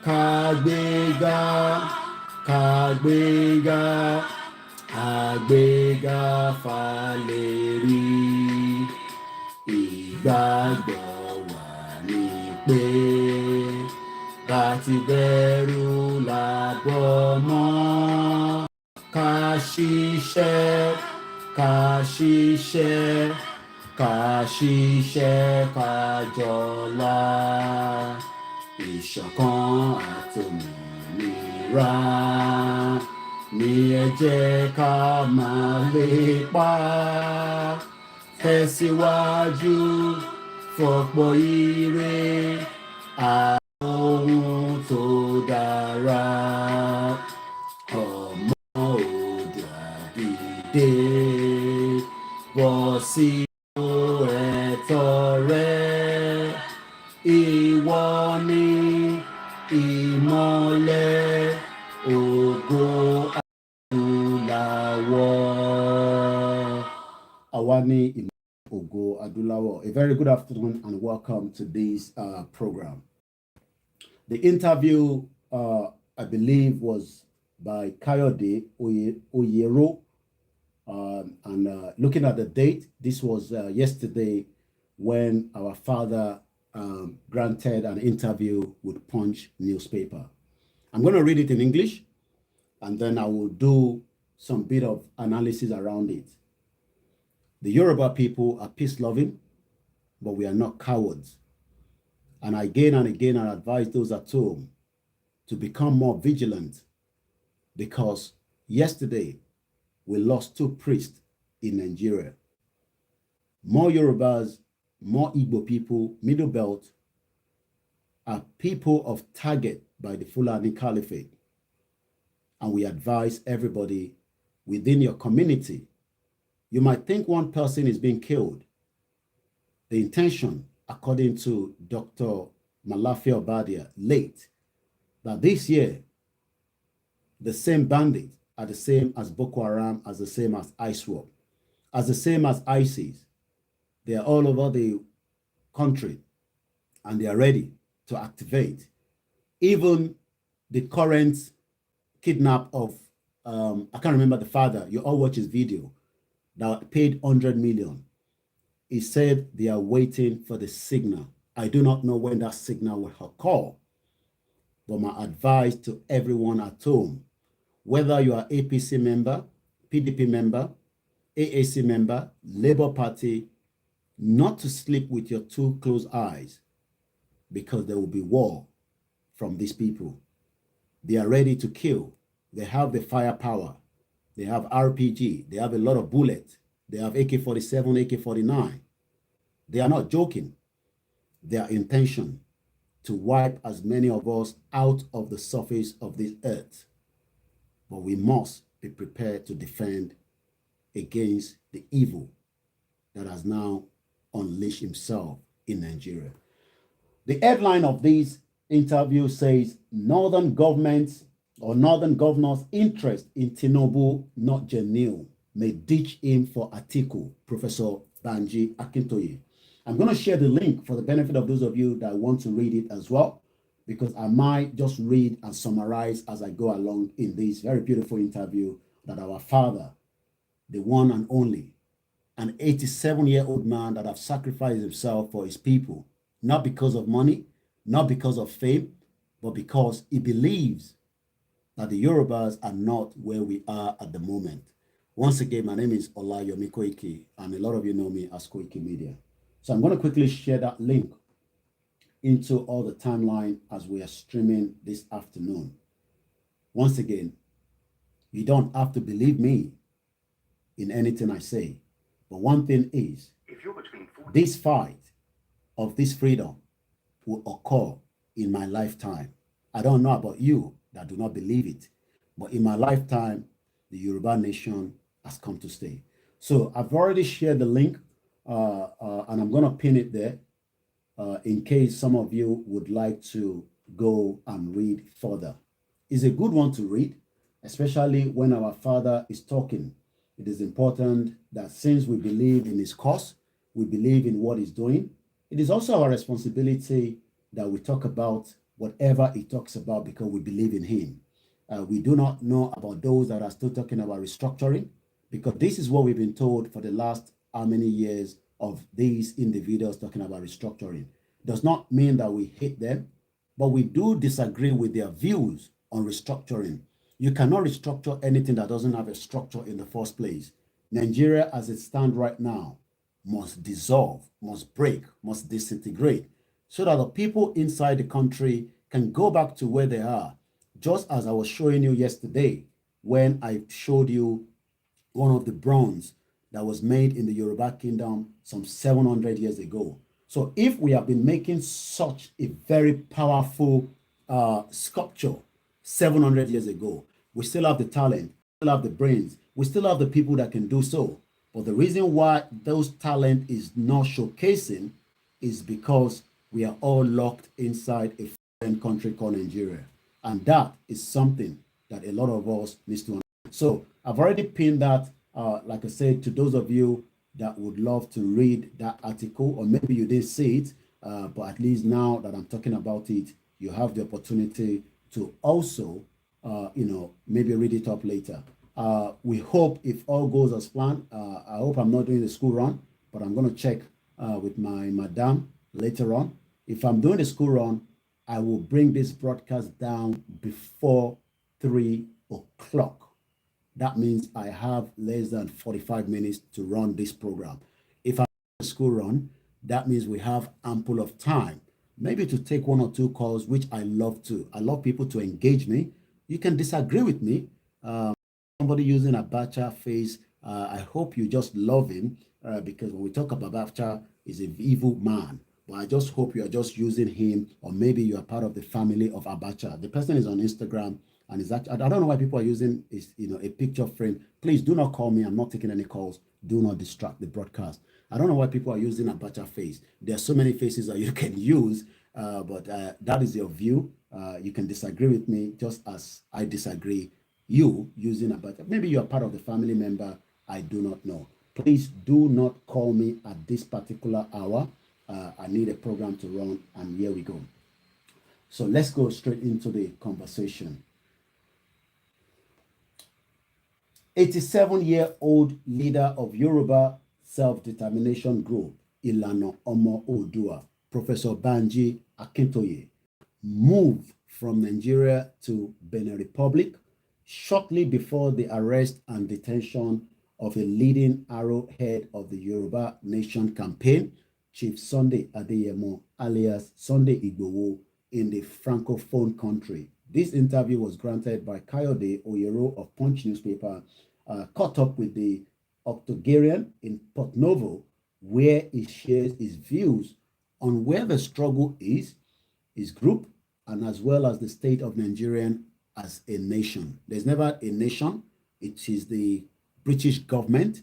kàgbéga, àgbéga fàlérí. Ìgbàgbọ́ wa ni pé bá ti bẹ̀rù làbọ̀ mọ́. Ká ṣiṣẹ́, ká jọlá. Ìṣọ̀kan àtòmìnira ni ẹ jẹ́ ká máa lépa. Tẹ̀síwájú fọ̀pọ̀ ire àwọn ohun tó dára. Bọ́ sí ẹ̀tọ́ rẹ, ìwọ ni ìmọ́lẹ̀ ògo adúláwọ̀. Àwa ni ìmọ́lẹ̀ ògo adúláwọ̀. A very good afternoon and welcome to this program. The interview, I believe, was by Kayode Oyero. Looking at the date, this was yesterday when our father granted an interview with Punch newspaper. I'm going to read it in English, and then I will do some bit of analysis around it. The Yoruba people are peace-loving, but we are not cowards. And again and again, I advise those at home to become more vigilant, because yesterday, we lost 2 priests in Nigeria. More Yorubas, more Igbo people, Middle Belt, are people of target by the Fulani Caliphate. And we advise everybody within your community. You might think one person is being killed. The intention, according to Dr. Malafia Obadia, late, that this year, the same bandits are the same as Boko Haram, as the same as ISWAP, as the same as ISIS. They are all over the country, and they are ready to activate. Even the current kidnap of, I can't remember the father, you all watch his video, that paid 100 million. He said they are waiting for the signal. I do not know when that signal will occur, but my advice to everyone at home, whether you are APC member, PDP member, AAC member, Labour Party, not to sleep with your two closed eyes, because there will be war from these people. They are ready to kill. They have the firepower. They have RPG. They have a lot of bullets. They have AK-47, AK-49. They are not joking. Their intention to wipe as many of us out of the surface of this earth. But we must be prepared to defend against the evil that has now unleashed himself in Nigeria. The headline of this interview says, Northern governments or Northern governors' interest in Tinubu not genuine, may ditch him for Atiku, Professor Banji Akintoye. I'm going to share the link for the benefit of those of you that want to read it as well, because I might just read and summarize as I go along in this very beautiful interview that our father, the one and only, an 87-year-old man that have sacrificed himself for his people, not because of money, not because of fame, but because he believes that the Yorubas are not where we are at the moment. Once again, my name is Olayomi Koiki, and a lot of you know me as Koikimedia. So I'm going to quickly share that link into all the timeline as we are streaming this afternoon. Once again, you don't have to believe me in anything I say. But one thing is, this fight of this freedom will occur in my lifetime. I don't know about you that do not believe it, but in my lifetime, the Yoruba nation has come to stay. So I've already shared the link, and I'm going to pin it there in case some of you would like to go and read further. It's a good one to read, especially when our father is talking. It is important that since we believe in his cause, we believe in what he's doing, it is also our responsibility that we talk about whatever he talks about because we believe in him. We do not know about those that are still talking about restructuring, because this is what we've been told for the last how many years of these individuals talking about restructuring. Does not mean that we hate them, but we do disagree with their views on restructuring. You cannot restructure anything that doesn't have a structure in the first place. Nigeria, as it stands right now, must dissolve, must break, must disintegrate, so that the people inside the country can go back to where they are. Just as I was showing you yesterday, when I showed you one of the bronze that was made in the Yoruba kingdom some 700 years ago. So if we have been making such a very powerful sculpture 700 years ago, we still have the talent, we still have the brains, we still have the people that can do so. But the reason why those talent is not showcasing is because we are all locked inside a foreign country called Nigeria. And that is something that a lot of us need to understand. So I've already pinned that, like I said, to those of you that would love to read that article, or maybe you didn't see it, but at least now that I'm talking about it, you have the opportunity to also, maybe read it up later. We hope if all goes as planned, I hope I'm not doing the school run, but I'm going to check with my madam later on. If I'm doing the school run, I will bring this broadcast down before 3 o'clock. That means I have less than 45 minutes to run this program. If I'm doing the school run, that means we have ample of time, maybe to take 1 or 2 calls, which I love to. I love people to engage me. You can disagree with me. Somebody using a Abacha face, I hope you just love him, because when we talk about Abacha, he's an evil man. But I just hope you are just using him, or maybe you are part of the family of Abacha. The person is on Instagram, and is actually, I don't know why people are using a picture frame. Please do not call me. I'm not taking any calls. Do not distract the broadcast. I don't know why people are using Abacha face. There are so many faces that you can use, but that is your view. You can disagree with me just as I disagree you using Abacha. Maybe you are part of the family member. I do not know. Please do not call me at this particular hour. I need a program to run, and here we go. So let's go straight into the conversation. 87-year-old leader of Yoruba self-determination group, Ilana Omo Odua, Professor Banji Akintoye, moved from Nigeria to Benin Republic shortly before the arrest and detention of a leading arrowhead of the Yoruba Nation campaign, Chief Sunday Adeyemo, alias Sunday Igboho, in the Francophone country. This interview was granted by Kayode Oyero of Punch newspaper, caught up with the octogenarian in Port Novo, where he shares his views on where the struggle is, his group, and as well as the state of Nigeria as a nation. There's never a nation. It is the British government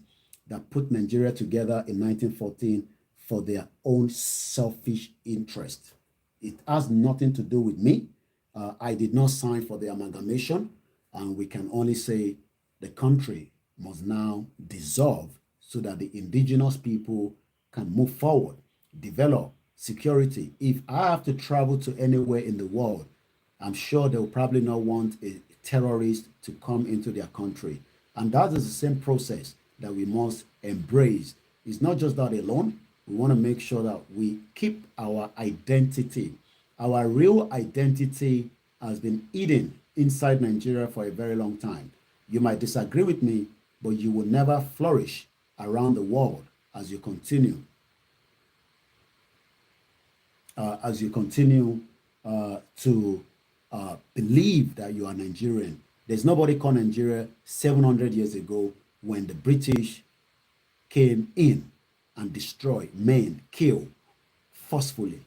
that put Nigeria together in 1914 for their own selfish interest. It has nothing to do with me. I did not sign for the amalgamation, and we can only say the country must now dissolve so that the indigenous people can move forward, develop security. If I have to travel to anywhere in the world, I'm sure they will probably not want a terrorist to come into their country. And that is the same process that we must embrace. It's not just that alone. We want to make sure that we keep our identity. Our real identity has been hidden inside Nigeria for a very long time. You might disagree with me, but you will never flourish around the world as you continue to believe that you are Nigerian. There's nobody called Nigeria 700 years ago when the British came in and destroyed, maimed, killed forcefully.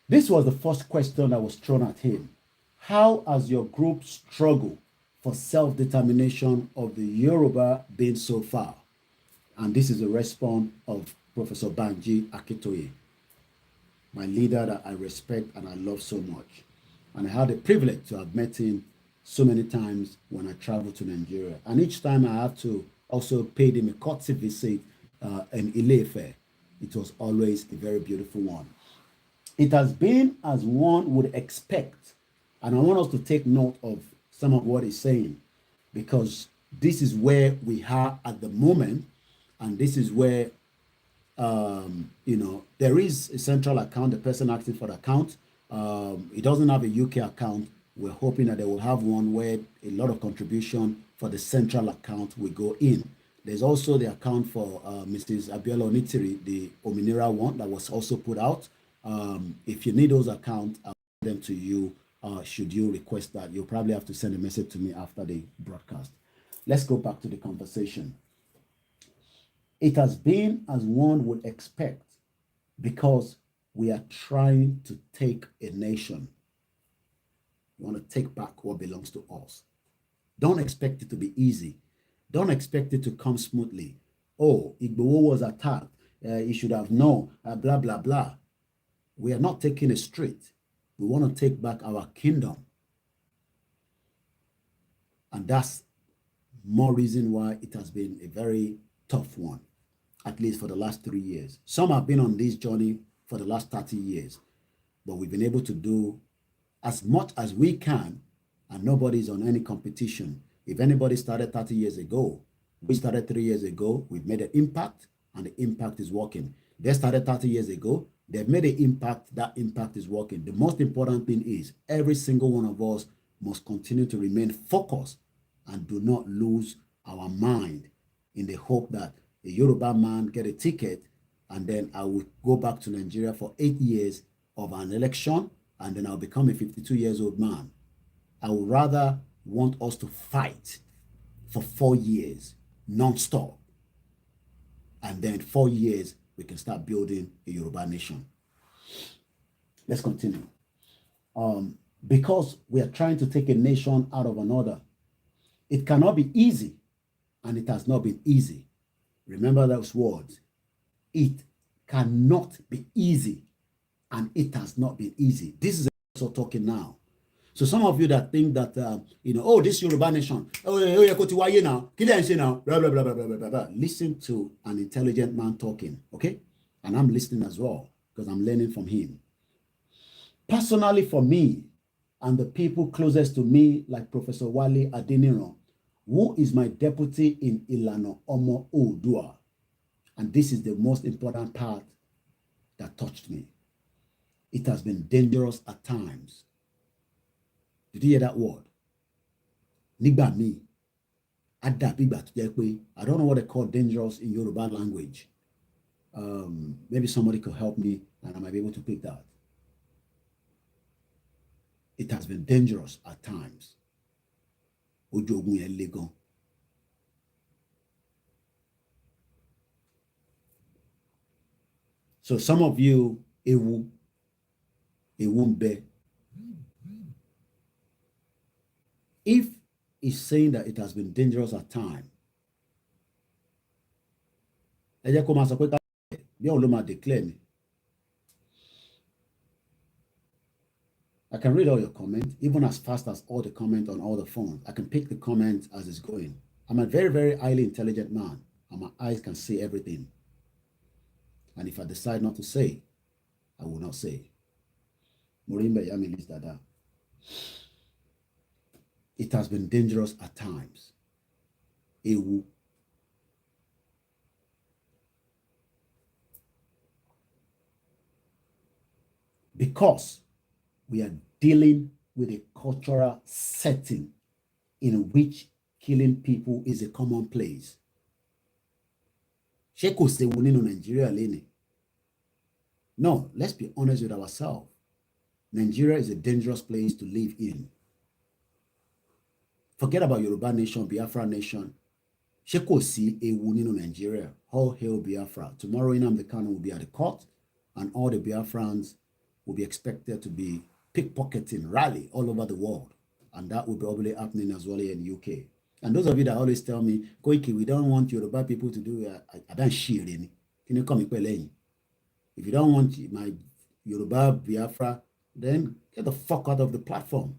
This was the first question that was thrown at him. How has your group struggled for self-determination of the Yoruba been so far? And this is the response of Professor Banji Akintoye, my leader that I respect and I love so much. And I had the privilege to have met him so many times when I traveled to Nigeria. And each time I had to also pay him a courtesy visit in Ile-Ife. It was always a very beautiful one. It has been as one would expect. And I want us to take note of some of what he's saying, because this is where we are at the moment. And this is where, there is a central account, the person acting for the account. It doesn't have a UK account. We're hoping that they will have one where a lot of contribution for the central account will go in. There's also the account for Mrs. Abiola Onitiri, the Ominira one that was also put out. If you need those accounts, I'll send them to you. Should you request that, you'll probably have to send a message to me after the broadcast. Let's go back to the conversation. It has been as one would expect, because we are trying to take a nation. We want to take back what belongs to us. Don't expect it to be easy. Don't expect it to come smoothly. Oh, Igboho was attacked. He should have known, blah, blah, blah. We are not taking it straight. We want to take back our kingdom. And that's more reason why it has been a very tough one, at least for the last 3 years. Some have been on this journey for the last 30 years, but we've been able to do as much as we can, and nobody's on any competition. If anybody started 30 years ago, we started 3 years ago, we've made an impact, and the impact is working. They started 30 years ago, they've made an impact, that impact is working. The most important thing is every single one of us must continue to remain focused and do not lose our mind in the hope that a Yoruba man get a ticket and then I will go back to Nigeria for 8 years of an election and then I'll become a 52-year-old man. I would rather want us to fight for 4 years non-stop, and then 4 years we can start building a Yoruba nation. Let's continue. Because we are trying to take a nation out of another. It cannot be easy, and it has not been easy. Remember those words. It cannot be easy, and it has not been easy. This is also talking now. So some of you that think that, oh, this Yoruba nation, now, blah, blah, blah, blah, blah, blah, blah. Listen to an intelligent man talking, okay? And I'm listening as well, because I'm learning from him. Personally, for me, and the people closest to me, like Professor Wale Adeniran, who is my deputy in Ilana Omo Oodua. And this is the most important part that touched me. It has been dangerous at times. Did you hear that word? Nígbà míì. I don't know what they call dangerous in Yoruba language. Maybe somebody could help me and I might be able to pick that. It has been dangerous at times. So some of you, ewu mbe. If it's saying that it has been dangerous at times, declare me. I can read all your comments, even as fast as all the comments on all the phones. I can pick the comments as it's going. I'm a very, very highly intelligent man, and my eyes can see everything. And if I decide not to say, I will not say. It has been dangerous at times. Ewu. Because we are dealing with a cultural setting in which killing people is a commonplace. No, let's be honest with ourselves. Nigeria is a dangerous place to live in. Forget about Yoruba nation, Biafra nation. Nigeria. All hail Biafra. Tomorrow Nnamdi Kanu will be at the court, and all the Biafrans will be expected to be pickpocketing rally all over the world. And that will probably happening as well here in the UK. And those of you that always tell me, Koiki, we don't want Yoruba people to do I don't share any. Can you come in? If you don't want my Yoruba Biafra, then get the fuck out of the platform.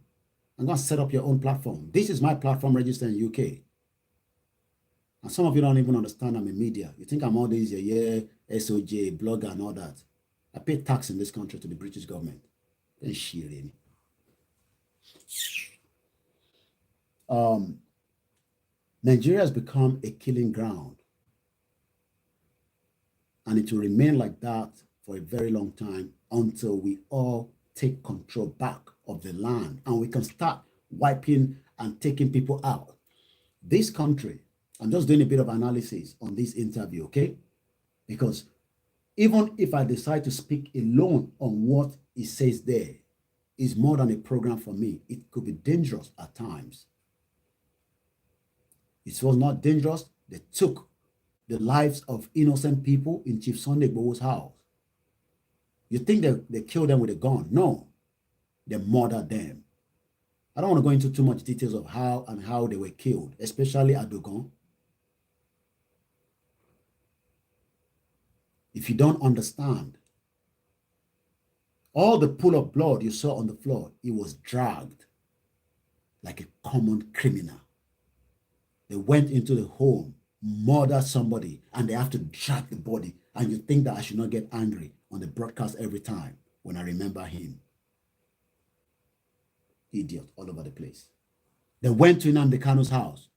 I'm going to set up your own platform. This is my platform registered in UK. And some of you don't even understand I'm in media. You think I'm all these, SOJ, blogger and all that. I pay tax in this country to the British government. Then share any. Nigeria has become a killing ground. And it will remain like that for a very long time until we all take control back of the land and we can start wiping and taking people out. This country, I'm just doing a bit of analysis on this interview, okay? Because even if I decide to speak alone on what it says there, it's more than a program for me. It could be dangerous at times. It was not dangerous. They took the lives of innocent people in Chief Sunday Igboho's house. You think they killed them with a gun? No. They murdered them. I don't want to go into too much details of how they were killed, especially at Dogon. If you don't understand, all the pool of blood you saw on the floor, it was dragged like a common criminal. They went into the home, murdered somebody, and they have to drag the body. And you think that I should not get angry on the broadcast every time when I remember him. Idiot all over the place. They went to Nnamdi Kanu's house,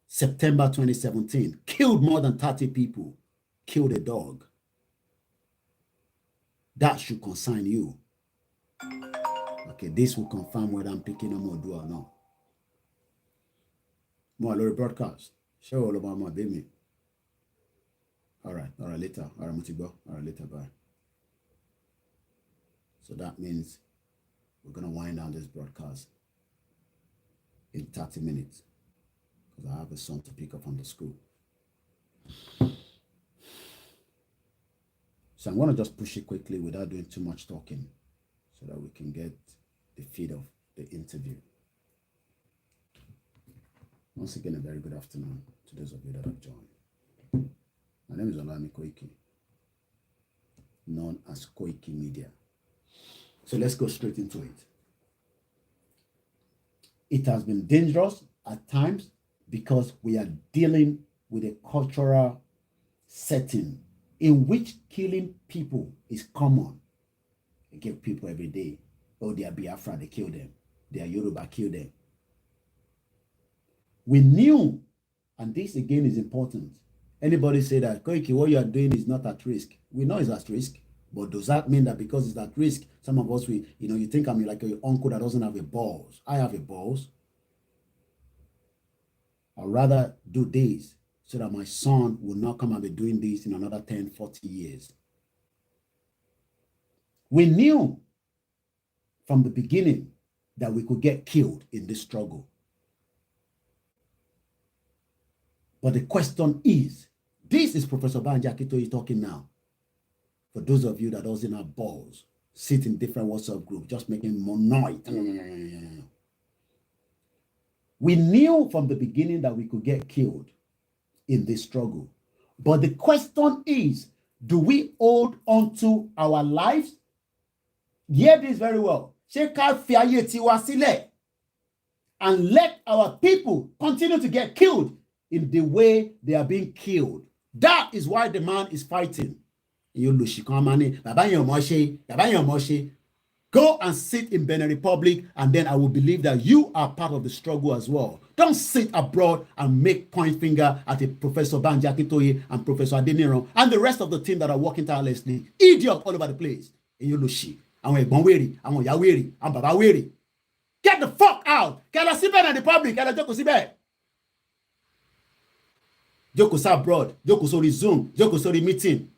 September 2017, killed more than 30 people, killed a dog. That should concern you. Okay, this will confirm whether I'm picking on Modu or not. More broadcast. Show all about my baby. All right, later. All right, Mutibo. All right, later, bye. So that means we're going to wind down this broadcast in 30 minutes because I have a son to pick up from the school. So I'm going to just push it quickly without doing too much talking so that we can get the feed of the interview. Once again, a very good afternoon to those of you that have joined. My name is Olami Koiki, known as Koikimedia. So let's go straight into it. It has been dangerous at times because we are dealing with a cultural setting in which killing people is common. They kill people every day. Oh, they are Biafra, they kill them. They are Yoruba, kill them. We knew, and this again is important. Anybody say that, Koiki, what you are doing is not at risk. We know it's at risk, but does that mean that because it's at risk, some of us, you think I'm like your uncle that doesn't have a balls. I have a balls. I'd rather do this so that my son will not come and be doing this in another 10, 40 years. We knew from the beginning that we could get killed in this struggle. But the question is, this is Professor Banji Akintoye talking now. For those of you that doesn't have balls, sit in different WhatsApp groups, just making more noise. We knew from the beginning that we could get killed in this struggle. But the question is, do we hold on to our lives? Hear this very well. Ṣé ká fi ayé tiwa sílẹ̀ and let our people continue to get killed in the way they are being killed? That is why the man is fighting. Go and sit in Benin Republic, and then I will believe that you are part of the struggle as well. Don't sit abroad and make point finger at a Professor Banji Akintoye and Professor Adeniran and the rest of the team that are working tirelessly. Idiot all over the place. Get the fuck out. Get a sit in the public. Get a joko sibe. Joko abroad. Joko sorry Zoom. Joko sorry meeting.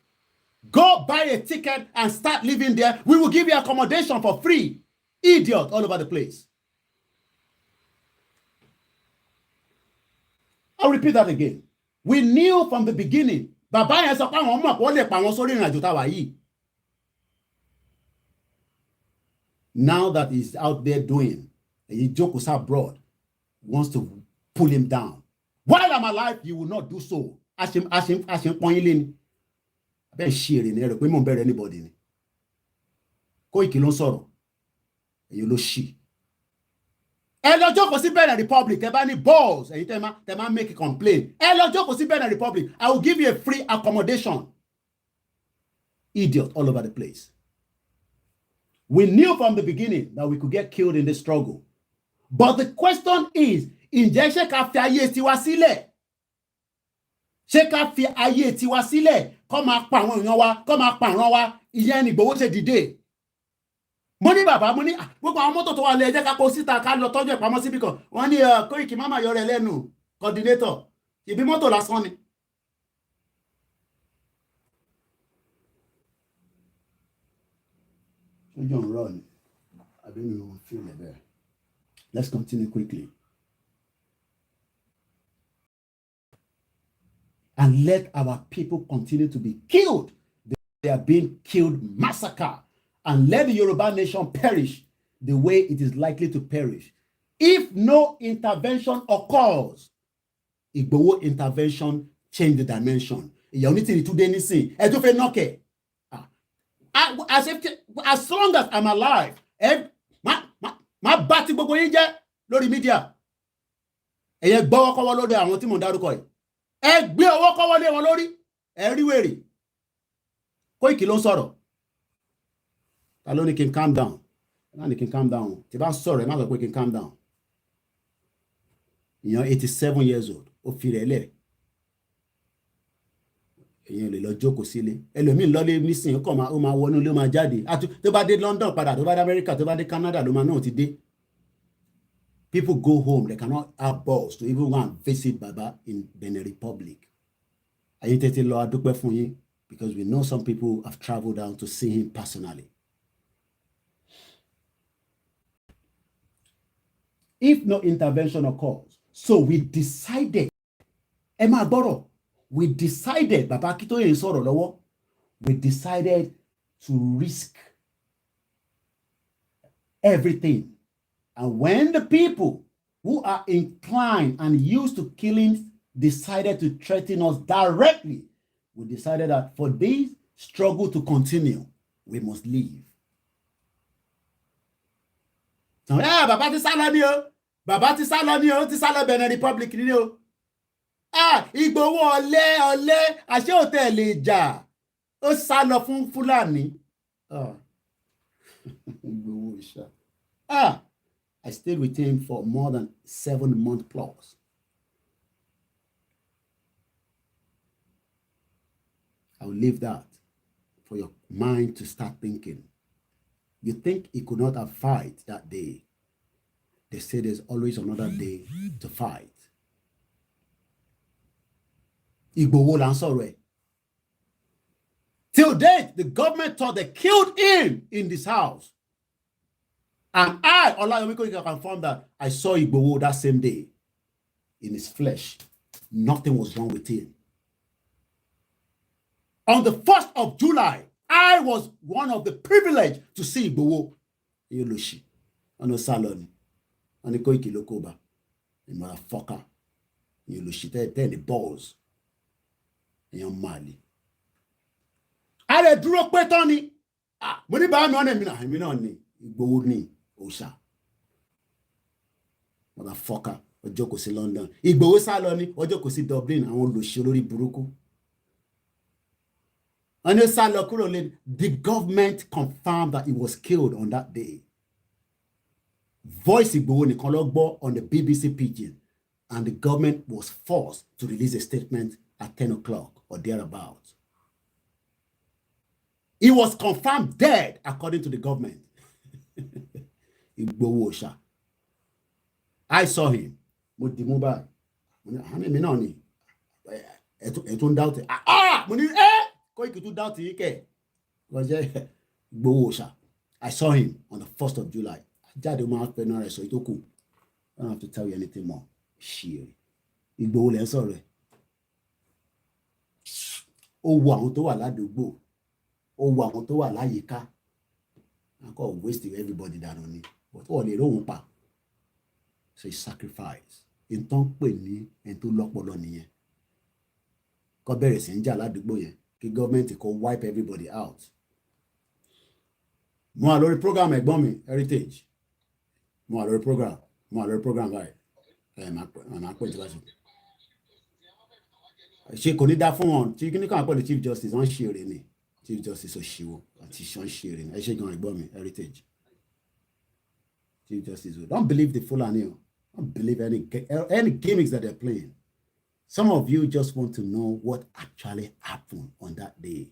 Go buy a ticket and start living there. We will give you accommodation for free. Idiot all over the place. I'll repeat that again. We knew from the beginning. Now that he's out there doing, he jokes abroad, wants to pull him down. While I'm alive, you will not do so. Ask him, bẹ́ẹ̀ ṣe èrè ní ẹ̀rọ pé mò ń bẹ̀rẹ̀ anybody ni Koiki ló ń sọ̀rọ̀ èyí ló ṣì ẹ lọ jókòó sí Benin Republic ẹ bá ní balls èyí tẹ́ máa make a complaint ẹ lọ jókòó sí Benin Republic. I will give you a free accommodation. Idiot all over the place. We knew from the beginning that we could get killed in this struggle, but the question is, ǹjẹ́ ṣé ká fi ayé tiwa sílẹ̀? Ṣé ká fi ayé tiwa sílẹ̀ kó máa pa àwọn èèyàn wa, kó máa pa ìran wa? Ìyẹn ni Ìgbòho ṣe dìde. Mo ní bàbá, mo ní gbogbo àwọn mọ́tò tó wà lé ẹ jẹ́ ká kó síta ká lọ tọ́jú ìpamọ́ síbì kan. Wọ́n ní Koiki má máa yọrọ ẹ lẹ́nu coordinator. Ìbí mọ́tò lásán ni. Ṣojú ọ̀run rọ̀ ni. Àbí mi ò fi ilẹ̀ bẹ́ẹ̀. Let's continue quickly. And let our people continue to be killed. They are being killed, massacred. And let the Yoruba nation perish the way it is likely to perish. If no intervention occurs, Igboho intervention change the dimension. As long as I'm alive, my bati gbogbo yín jẹ́ lórí media. Ẹ̀yẹ gbọ́wọ́ kọ́wọ́ lórí àwọn tí mò ń dárúkọ yìí. Ẹ gbé ọwọ́ kọ́wọ́ lé wọn lórí. Ẹ rí wèrè. Koiki ló ń sọ̀rọ̀. Ta ló ní kí n calm down? Má ní kí n calm down. Tí bá ń sọ̀rọ̀ ẹ má sọ pé kí n calm down. Ìyẹn 87 years old. Ó fi rẹ̀ lẹ̀. Èèyàn lè lọ jókòó sílé. Ẹlòmíì lọ́lé nísìnyí kọ́ ó máa wọnú ilé ó máa jáde. Tó bá dé London padà, tó bá dé America, tó bá dé Canada ló máa náà ti dé. People go home, they cannot have balls to even go and visit Baba in Benin Republic. Ayé tètè lọ adúpẹ́ fún yín, because we know some people have traveled down to see him personally. If no intervention occurs, so we decided, ẹ máa gbọ́rọ̀, we decided, Baba Akintoye ń sọ̀rọ̀ lọ́wọ́, we decided to risk everything. And when the people who are inclined and used to killing decided to threaten us directly, we decided that for this struggle to continue, we must leave. So, Baba ti sálọ ni o. Baba ti sálọ ni o. Ti sálọ Benin Republic ni o. Ìgbòho ọ̀lẹ, àṣẹ òtẹ́ẹ̀lì ìjà. Ó sálọ fún Fúlàní. Ìgbòho ìṣá. I stayed with him for more than 7 months plus. I will leave that for your mind to start thinking. You think he could not have fight that day. They say there's always another day to fight. Igboho là ń sọ̀rọ̀ ẹ̀. Till date, the government thought they killed him in this house. And I, Olayomi Koiki, can confirm that I saw Igboho that same day in his flesh. Nothing was wrong with him. On the 1st of July, I was one of the privileged to see Igboho. Yoloshi. Ano Saloni. Ani Koiki Lokoba. You motherfucker. Yoloshi. Tell the balls. Yan Mali. A lè dúró pé tán ni. Mo ní bá mi ọ̀nà èmi náà ni. Igboho ni òòṣà. Motherfucker. Ọjọ́ kò sí London. Igboho sá lọ ni. Ọjọ́ kò sí Dublin. Àwọn olóṣì olórí burúkú. And the government confirmed that he was killed on that day. Voice Igboho nìkan ló gbọ́ on the BBC Pidgin, and the government was forced to release a statement at 10 o'clock or thereabouts. He was confirmed dead according to the government. Igboho Osha. I saw him. Mo di mo báyìí. Mi náà ni. Ẹ tún doubt it. Mo ní Koiki tún doubt yìí kẹ̀. Igboho Osha. I saw him on the 1st of July. Jáde máa pẹ́ náà rẹ̀ sọ ìtókù. I don't have to tell you anything more. Ṣé Igboho lẹ́ ń sọ̀rọ̀ ẹ̀. Ó wo àwọn tó wà ládùúgbò. Ó wo àwọn tó wà láyìíká. I can't waste everybody dànù ni. But ó lè róhun pa. So it's sacrifice. Ìtàn pè ní ẹni tó lọ́pọlọ nìyẹn. Kó bẹ̀rẹ̀ sí ń jà ládùúgbò yẹn. Kí gọ́ọ̀mẹ̀ntì kó wipe everybody out. Mo wà lórí program ẹ̀gbọ́n mi Heritage. Mo wà lórí program báyìí. Màá pè tí wá sí. Ṣé kò ní dá fún wọn tí kí ní kàn pẹ̀lú Chief Justice wọ́n ṣe èrè ni. Chief Justice Oshiwo àti wọ́n ṣe èrè ni. Ẹ ṣe gan ẹ̀gbọ́n mi Heritage. Chief Justice, don't believe the Fulani. Don't believe any gimmicks that they're playing. Some of you just want to know what actually happened on that day.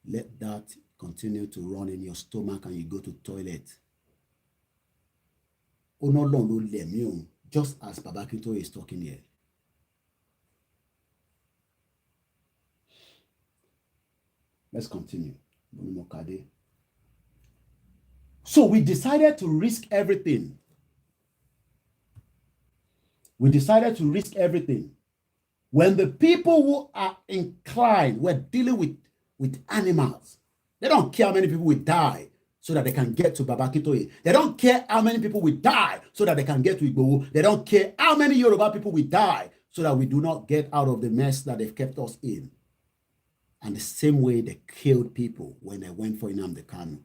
Let that continue to run in your stomach and you go to toilet. Oh no, no, just as Baba Akintoye is talking here. Let's continue. So we decided to risk everything. When the people who are inclined, we're dealing with animals. They don't care how many people will die so that they can get to Baba Akintoye. They don't care how many people will die so that they can get to Igboho. They don't care how many Yoruba people will die so that we do not get out of the mess that they've kept us in. And the same way they killed people when they went for Nnamdi Kanu.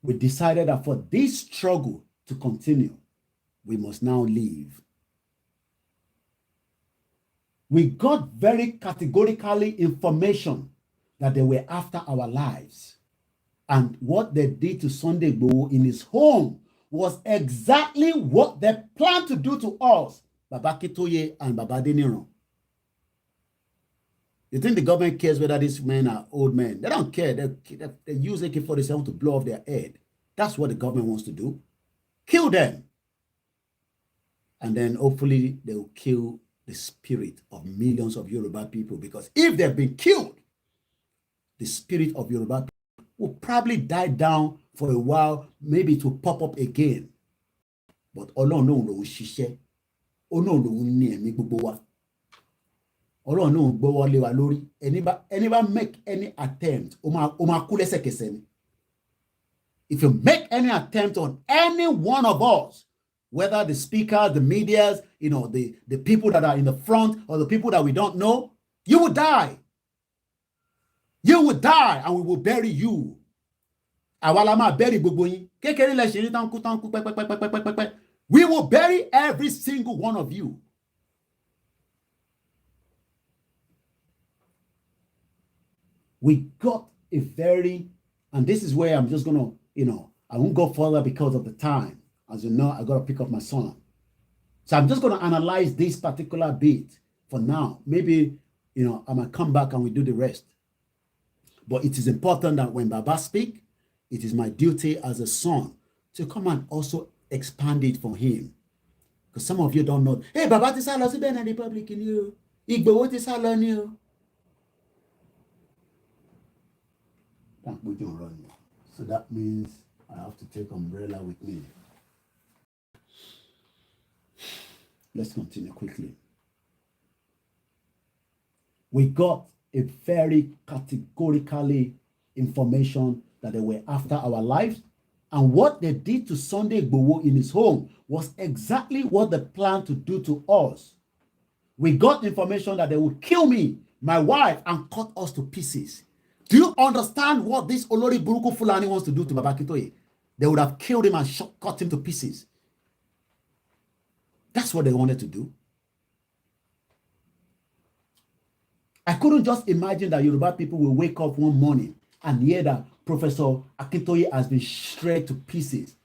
We decided that for this struggle to continue, we must now leave. We got very categorically information that they were after our lives. And what they did to Sunday Igboho in his home was exactly what they planned to do to us, Baba Akintoye and Baba Adeniran. You think the government cares whether these men are old men? They don't care. They use AK-47 to blow off their head. That's what the government wants to do. Kill them. And then hopefully they will kill the spirit of millions of Yoruba people, because if they've been killed, the spirit of Yoruba people will probably die down for a while, maybe to pop up again. But Ọlọ́run náà ló ń ṣiṣẹ́. Ọlọ́run ló ń ní ẹ̀mí gbogbo wa. Ọlọ́run náà ń gbọ́wọ́ lé wa lórí. Ẹni bá make any attempt, ó máa kú lẹ́sẹ̀kẹsẹ̀ ni. If you make any attempt on any one of us, whether the speakers, the medias, the people that are in the front or the people that we don't know, you will die. You will die and we will bury you. Bury we will bury every single one of you. We got a very, and this is where I'm just going to, I won't go further because of the time. As you know, I got to pick up my son. So I'm just going to analyze this particular bit for now. Maybe, I might come back and we do the rest. But it is important that when Baba speak, it is my duty as a son to come and also expand it for him. Because some of you don't know. Hey, Baba ti sá lọ sí Benin Republic ni o. Ìgbòho ti sá lọ ni o. So that means I have to take umbrella with me. Let's continue quickly. We got a very categorically information that they were after our lives. And what they did to Sunday Igboho in his home was exactly what they planned to do to us. We got information that they would kill me, my wife, and cut us to pieces. Do you understand what this Olori Buruku Fulani wants to do to Baba Akintoye? They would have killed him and cut him to pieces. That's what they wanted to do. I couldn't just imagine that Yoruba people will wake up one morning and hear that Professor Akintoye has been shredded to pieces.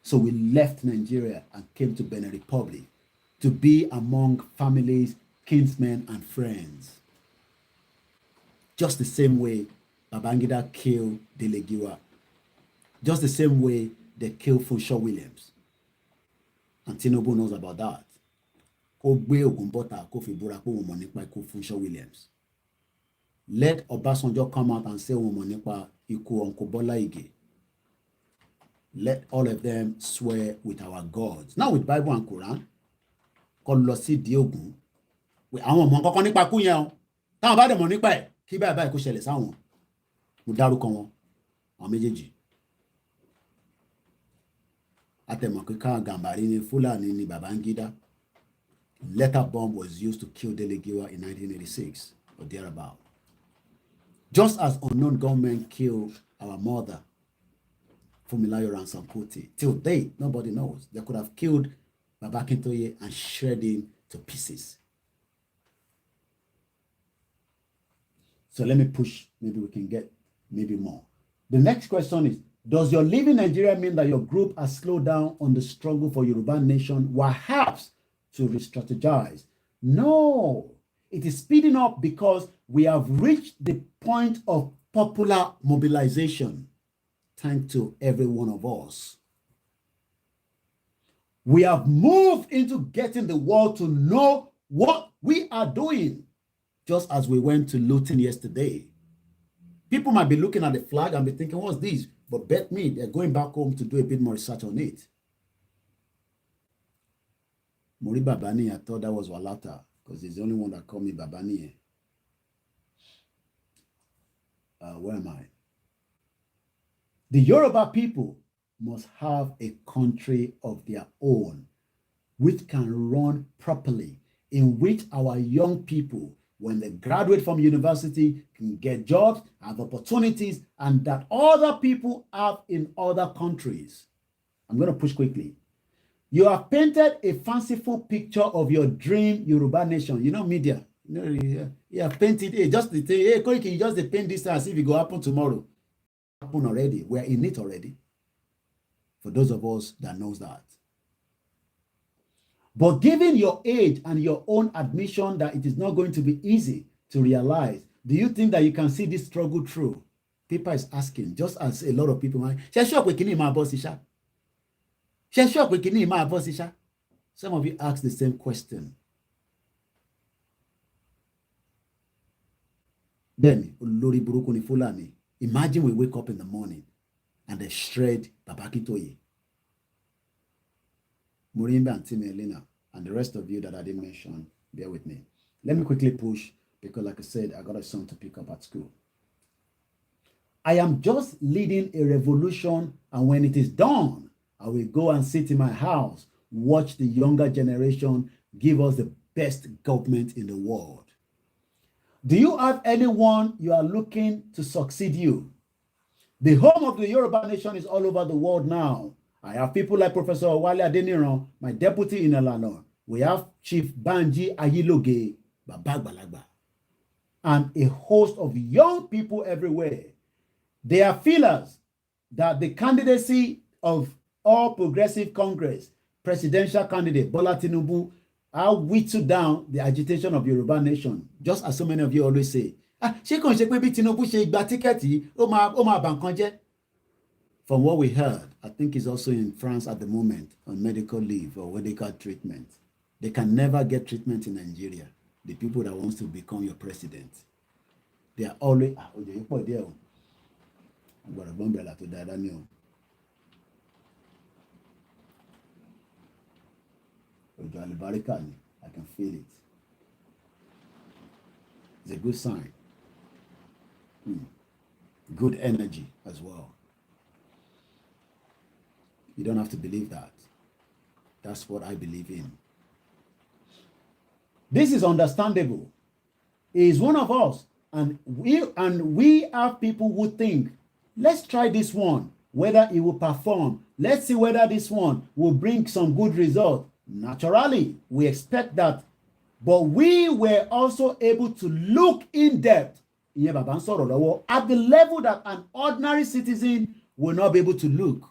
So we left Nigeria and came to Benin Republic to be among families, kinsmen, and friends. Just the same way Babangida killed Delegiwa. Just the same way they killed Funshaw Williams. And Tinubu knows about that. Funshaw Williams. Let Obasanjo come out and say Uncle Bola Ige. Let all of them swear with our gods. Not with Bible and Quran. Called Losi Diogun. We àwọn ọmọ kankan nípa kú yẹn o. Táwọn bá dẹ̀ mọ̀ nípa ẹ̀ kí báyìí báyìí kó ṣẹlẹ̀ sáwọn. Mo dárúkọ wọn. Àwọn méjèèjì. Àtẹ̀mọ̀ kíkà Gàmbàrí ni Fúlàní ni Babangida. Letter bomb was used to kill Delegiwa in 1986 or thereabout. Just as unknown gunmen killed our mother, Fumilayo Ransome-Kuti. Till date, nobody knows. They could have killed Baba Akintoye and shredded him to pieces. So let me push. Maybe we can get maybe more. The next question is, does your leaving Nigeria mean that your group has slowed down on the struggle for Yoruba nation, perhaps to re-strategize? No, it is speeding up because we have reached the point of popular mobilization. Thanks to every one of us. We have moved into getting the world to know what we are doing, just as we went to Luton yesterday. People might be looking at the flag and be thinking, what's this? But bet me, they're going back home to do a bit more research on it. Mori Babani, I thought that was Walata, because he's the only one that called me Babani. Where am I? The Yoruba people must have a country of their own, which can run properly, in which our young people, when they graduate from university, can get jobs, have opportunities, and that other people have in other countries. I'm going to push quickly. You have painted a fanciful picture of your dream Yoruba nation. You know, media. You have painted it. Just the thing, hey, Koiki, you just paint this as if it go happen tomorrow. Happen already. We're in it already. For those of us that knows that. But given your age and your own admission that it is not going to be easy to realize, do you think that you can see this struggle through? People is asking, just as a lot of people might. Some of you ask the same question. Then, Olori Buruku ni Fulani. Imagine we wake up in the morning and they shred Baba Akintoye, Murimba and Tim Elena, and the rest of you that I didn't mention, bear with me. Let me quickly push, because like I said, I got a son to pick up at school. I am just leading a revolution, and when it is done, I will go and sit in my house, watch the younger generation give us the best government in the world. Do you have anyone you are looking to succeed you? The home of the Yoruba nation is all over the world now. I have people like Professor Wale Adeniran, my deputy in Elano. We have Chief Banji Ayiloge, Babagbalagba, and a host of young people everywhere. They are feelers that the candidacy of All Progressive Congress presidential candidate Bola Tinubu are whittled down the agitation of Yoruba nation, just as so many of you always say. For from what we heard, I think he's also in France at the moment on medical leave or medical treatment. They can never get treatment in Nigeria. The people that wants to become your president, they are always I can feel it. It's a good sign. Good energy as well. You don't have to believe that. That's what I believe in. This is understandable. He is one of us, and we have people who think, let's try this one, whether it will perform. Let's see whether this one will bring some good result. Naturally, we expect that. But we were also able to look in depth at the level that an ordinary citizen will not be able to look.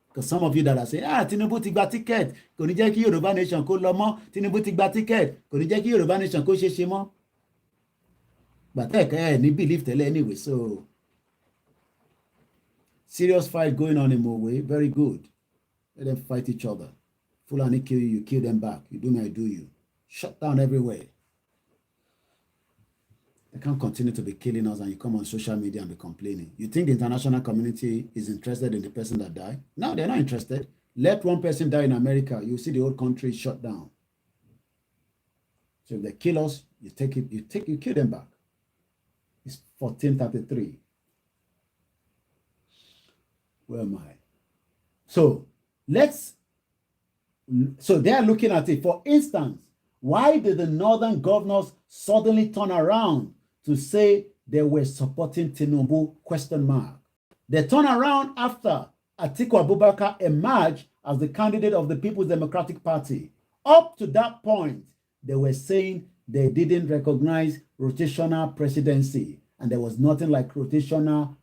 Because some of you that are saying, Tinubu ti gba ticket, kò ní jẹ́ kí Yorùbá nation kó lọ mọ́, Tinubu ti gba ticket, kò ní jẹ́ kí Yorùbá nation kó ṣe ṣe mọ́. But ní belief tẹ́lẹ̀ anyway, so serious fight going on in Mowe, very good. Let them fight each other. Fulani kill you, kill them back. You do me, I do you. Shut down everywhere. They can't continue to be killing us and you come on social media and be complaining. You think the international community is interested in the person that died? No, they're not interested. Let one person die in America, you see the whole country shut down. So if they kill us, you kill them back. It's 1433. Where am I? So they are looking at it. For instance, why did the northern governors suddenly turn around to say they were supporting Tinubu? ? They turn around after Atiku Abubakar emerged as the candidate of the People's Democratic Party. Up to that point, they were saying they didn't recognize rotational presidency, and there was nothing like rotational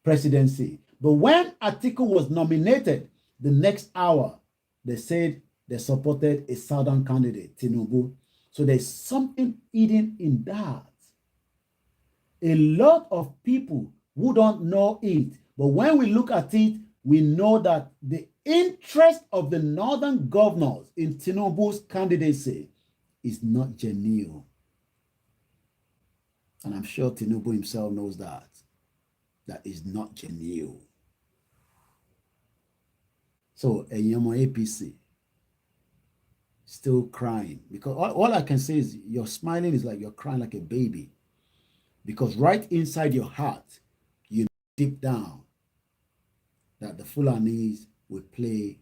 presidency. But when Atiku was nominated, the next hour, they said they supported a southern candidate, Tinubu. So there's something hidden in that. A lot of people who don't know it, but when we look at it, we know that the interest of the northern governors in Tinubu's candidacy is not genuine. And I'm sure Tinubu himself knows that is not genuine. So, Enyemo APC, still crying. Because all I can say is your smiling is like you're crying like a baby. Because right inside your heart, you know deep down that the Fulanis will play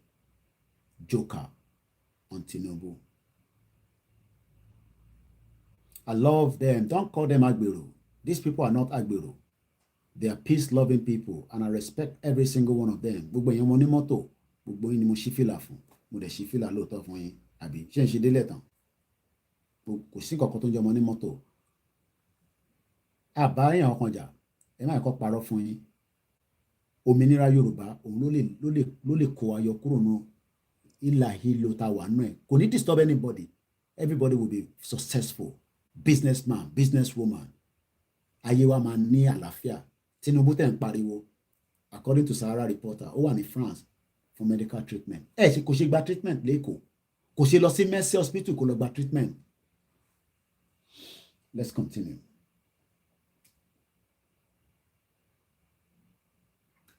joker on Tinubu. I love them. Don't call them Agbero. These people are not Agbero. They are peace-loving people, and I respect every single one of them. Gbogbo èèyàn mo ní mọ́tò, gbogbo yín ni mo ṣí fìlà fún, mo dẹ̀ ṣí fìlà lóòótọ́ fún yín, àbí ṣé ń ṣe délẹ̀ tán? Kò sí nǹkan kan tó ń jẹ́ ọmọ ní mọ́tò. Àbá èèyàn ọkàn jà, ẹ má kọ́ parọ́ fún yín. Òmìnira Yorùbá, òun ló lè kó ayọ̀ kúrò nù ìlà ìlò tá wà nù ẹ̀. Kò ní disturb anybody. Everybody will be successful. Businessman, businesswoman. Ayé wa máa ní àlàáfíà. Tinubu tẹ̀ ń pariwo, according to Sahara Reporter, ó wà ní France for medical treatment. Kò ṣe gba treatment lẹ́kọ̀ọ́. Kò ṣe lọ sí Mercy Hospital kò lọ gba treatment. Let's continue.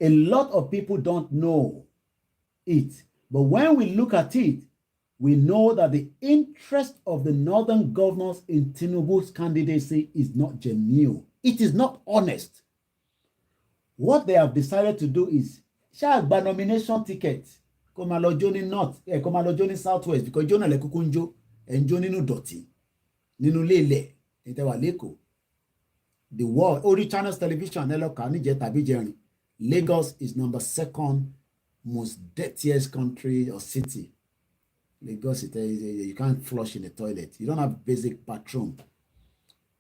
A lot of people don't know it, but when we look at it, we know that the interest of the northern governors in Tinubu's candidacy is not genuine. It is not honest. What they have decided to do is ṣáàgbà nomination ticket kó máa lọ jó ní north kó máa lọ jó ní southwest because jó náà lẹ kúkú ń jó ẹ̀ ń jó nínú dọ̀tí nínú ilé ilẹ̀ ìtẹ̀wà lẹ́kọ̀ọ́. The world orí Channels television ẹlọ́ka níjẹ́ tàbí jẹrin. Lagos is number 2nd most dirtiest country or city. Lagos, you can't flush in the toilet. You don't have basic bathroom.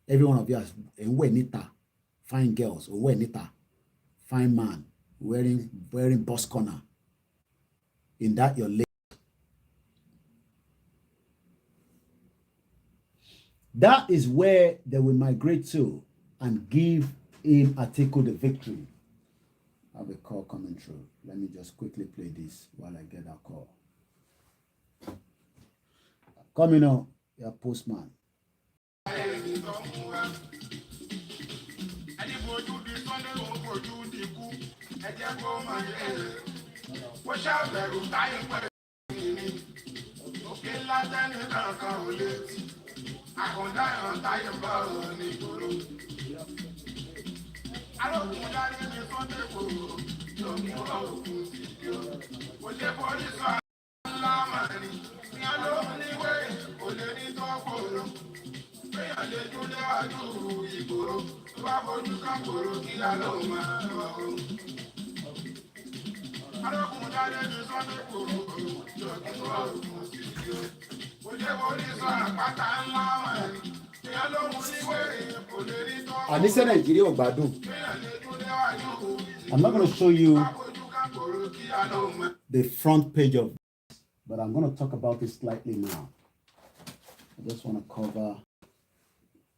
Every one of you has nita, fine girls, or nita, fine man, wearing boss corner. In that, your Lagos. That is where they will migrate to and give him Atiku the victory. have a call coming through. Let me just quickly play this while I get that call. Coming on, your postman. I'm not going to show you the front page of this, but I'm going to talk about it slightly now. I just want to cover,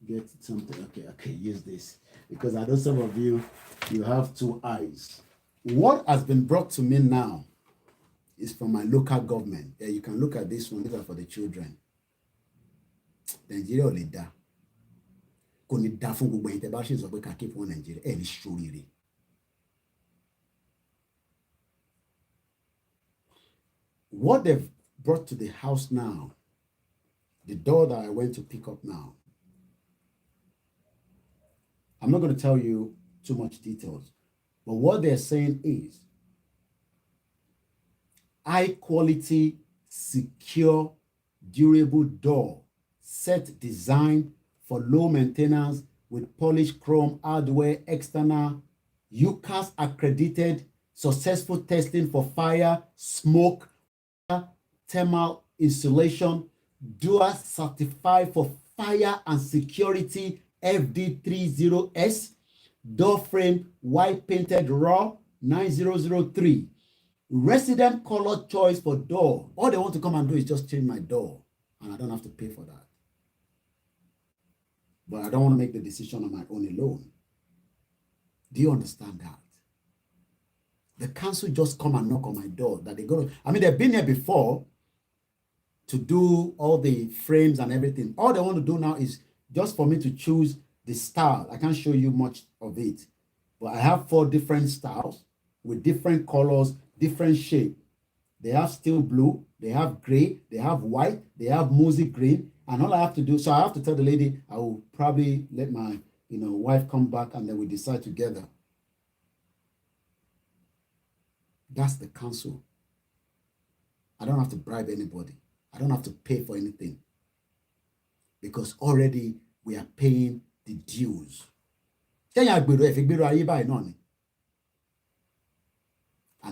get something. Okay, use this. Because I know some of you have two eyes. What has been brought to me now is from my local government. Yeah, you can look at this one. These are for the children. Nigeria leader. What they've brought to the house now, the door that I went to pick up now, I'm not going to tell you too much details, but what they're saying is high quality, secure, durable door, set design for low maintenance with polished chrome hardware, external, UCAS accredited, successful testing for fire, smoke, thermal insulation, dual certified for fire and security FD30S, door frame white painted raw 9003. Resident color choice for door. All they want to come and do is just change my door, and I don't have to pay for that. But I don't want to make the decision on my own alone. Do you understand that? The council just come and knock on my door that they're going to, I mean, they've been here before to do all the frames and everything. All they want to do now is just for me to choose the style. I can't show you much of it, but I have 4 different styles with different colors, different shape. They have steel blue, they have gray, they have white, they have mosaic green, and all I have to do, so I have to tell the lady, I will probably let my wife come back and then we decide together. That's the council. I don't have to bribe anybody. I don't have to pay for anything. Because already we are paying the dues. And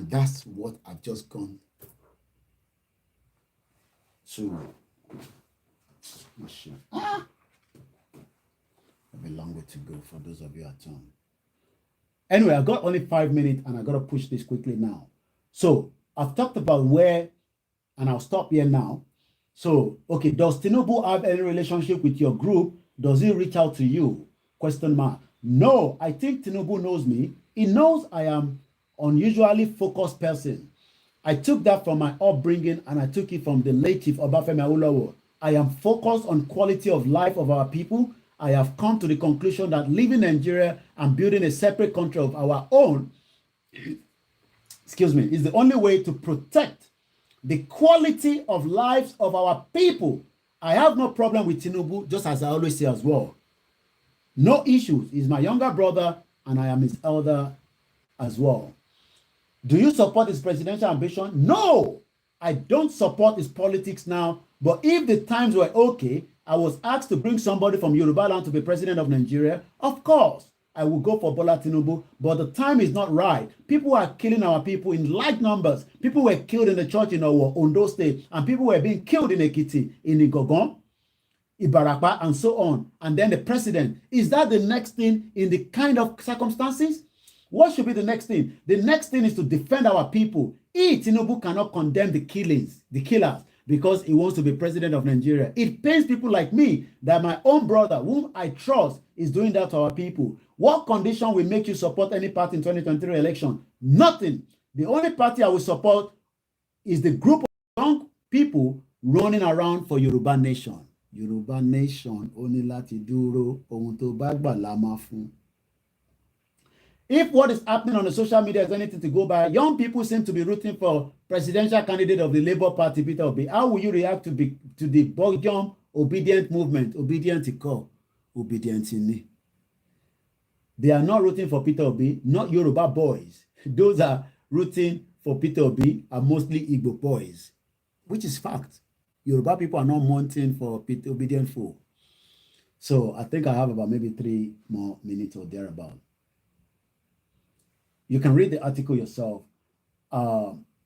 that's what I've just gone to. I have a long way to go for those of you at home. Anyway, I got only 5 minutes and I got to push this quickly now. So I've talked about where, and I'll stop here now. So, okay, does Tinubu have any relationship with your group? Does he reach out to you? Question mark. No, I think Tinubu knows me. He knows I am unusually focused person. I took that from my upbringing and I took it from the late Chief Obafemi Awolowo. I am focused on quality of life of our people. I have come to the conclusion that living in Nigeria and building a separate country of our own, is the only way to protect the quality of lives of our people. I have no problem with Tinubu, just as I always say as well. No issues. He's my younger brother and I am his elder as well. Do you support his presidential ambition? No, I don't support his politics now. But if the times were okay, I was asked to bring somebody from Yoruba land to be president of Nigeria, of course, I will go for Bola Tinubu, but the time is not right. People are killing our people in large numbers. People were killed in the church in Ondo State, and people were being killed in Ekiti, in Igogon, Ibarapa, and so on. And then the president. Is that the next thing in the kind of circumstances? What should be the next thing? The next thing is to defend our people. Tinubu cannot condemn the killings, the killers. because he wants to be president of Nigeria. It pains people like me that my own brother, whom I trust, is doing that to our people. What condition will make you support any party in 2023 election? Nothing. The only party I will support is the group of young people running around for Yoruba Nation. Yoruba Nation, only láti dúró, ohun tó bá gbà la máa fún. If what is happening on the social media is anything to go by, young people seem to be rooting for presidential candidate of the Labour Party, Peter Obi. How will you react to the Belgium obedient movement? Obedient to call, obedient in me. They are not rooting for Peter Obi, not Yoruba boys. Those are rooting for Peter Obi are mostly Igbo boys, which is fact. Yoruba people are not wanting for Peter obedient foe. So I think I have about maybe 3 more minutes or thereabout. You can read the article yourself.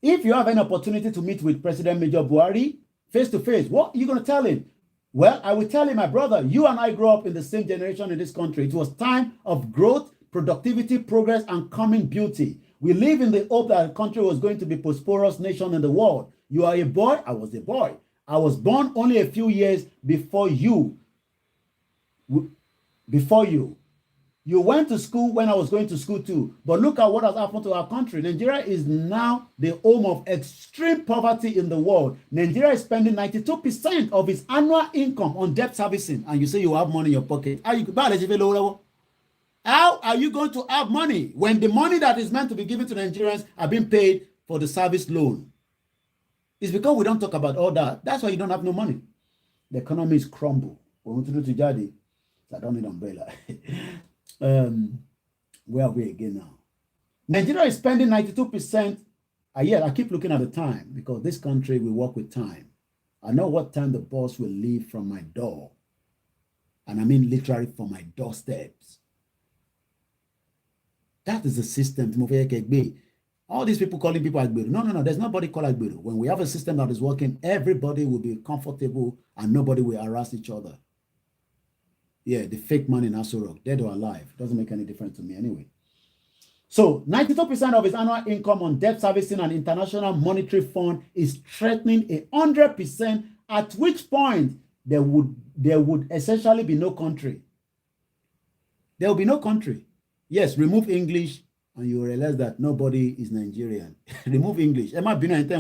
If you have an opportunity to meet with President Major Buhari face to face, what are you going to tell him? Well, I will tell him, my brother, you and I grew up in the same generation in this country. It was time of growth, productivity, progress, and coming beauty. We live in the hope that the country was going to be prosperous nation in the world. You are a boy, I was a boy. I was born only a few years before you. You went to school when I was going to school too. But look at what has happened to our country. Nigeria is now the home of extreme poverty in the world. Nigeria is spending 92% of its annual income on debt servicing. And you say you have money in your pocket. How are you going to have money when the money that is meant to be given to Nigerians are being paid for the service loan? It's because we don't talk about all that. That's why you don't have no money. The economy is crumble. I don't need umbrella. Where are we again now? Nigeria is spending 92% a year. I keep looking at the time because this country will work with time. I know what time the boss will leave from my door. And I mean literally from my doorsteps. That is the system. All these people calling people Agberu. No. There's nobody called Agberu. When we have a system that is working, everybody will be comfortable and nobody will harass each other. Yeah, the fake man in Aso Rock, dead or alive, doesn't make any difference to me anyway. So 92% of his annual income on debt servicing and International Monetary Fund is threatening 100%, at which point there would essentially be no country. There will be no country. Yes, remove English and you realize that nobody is Nigerian. Remove English. I believe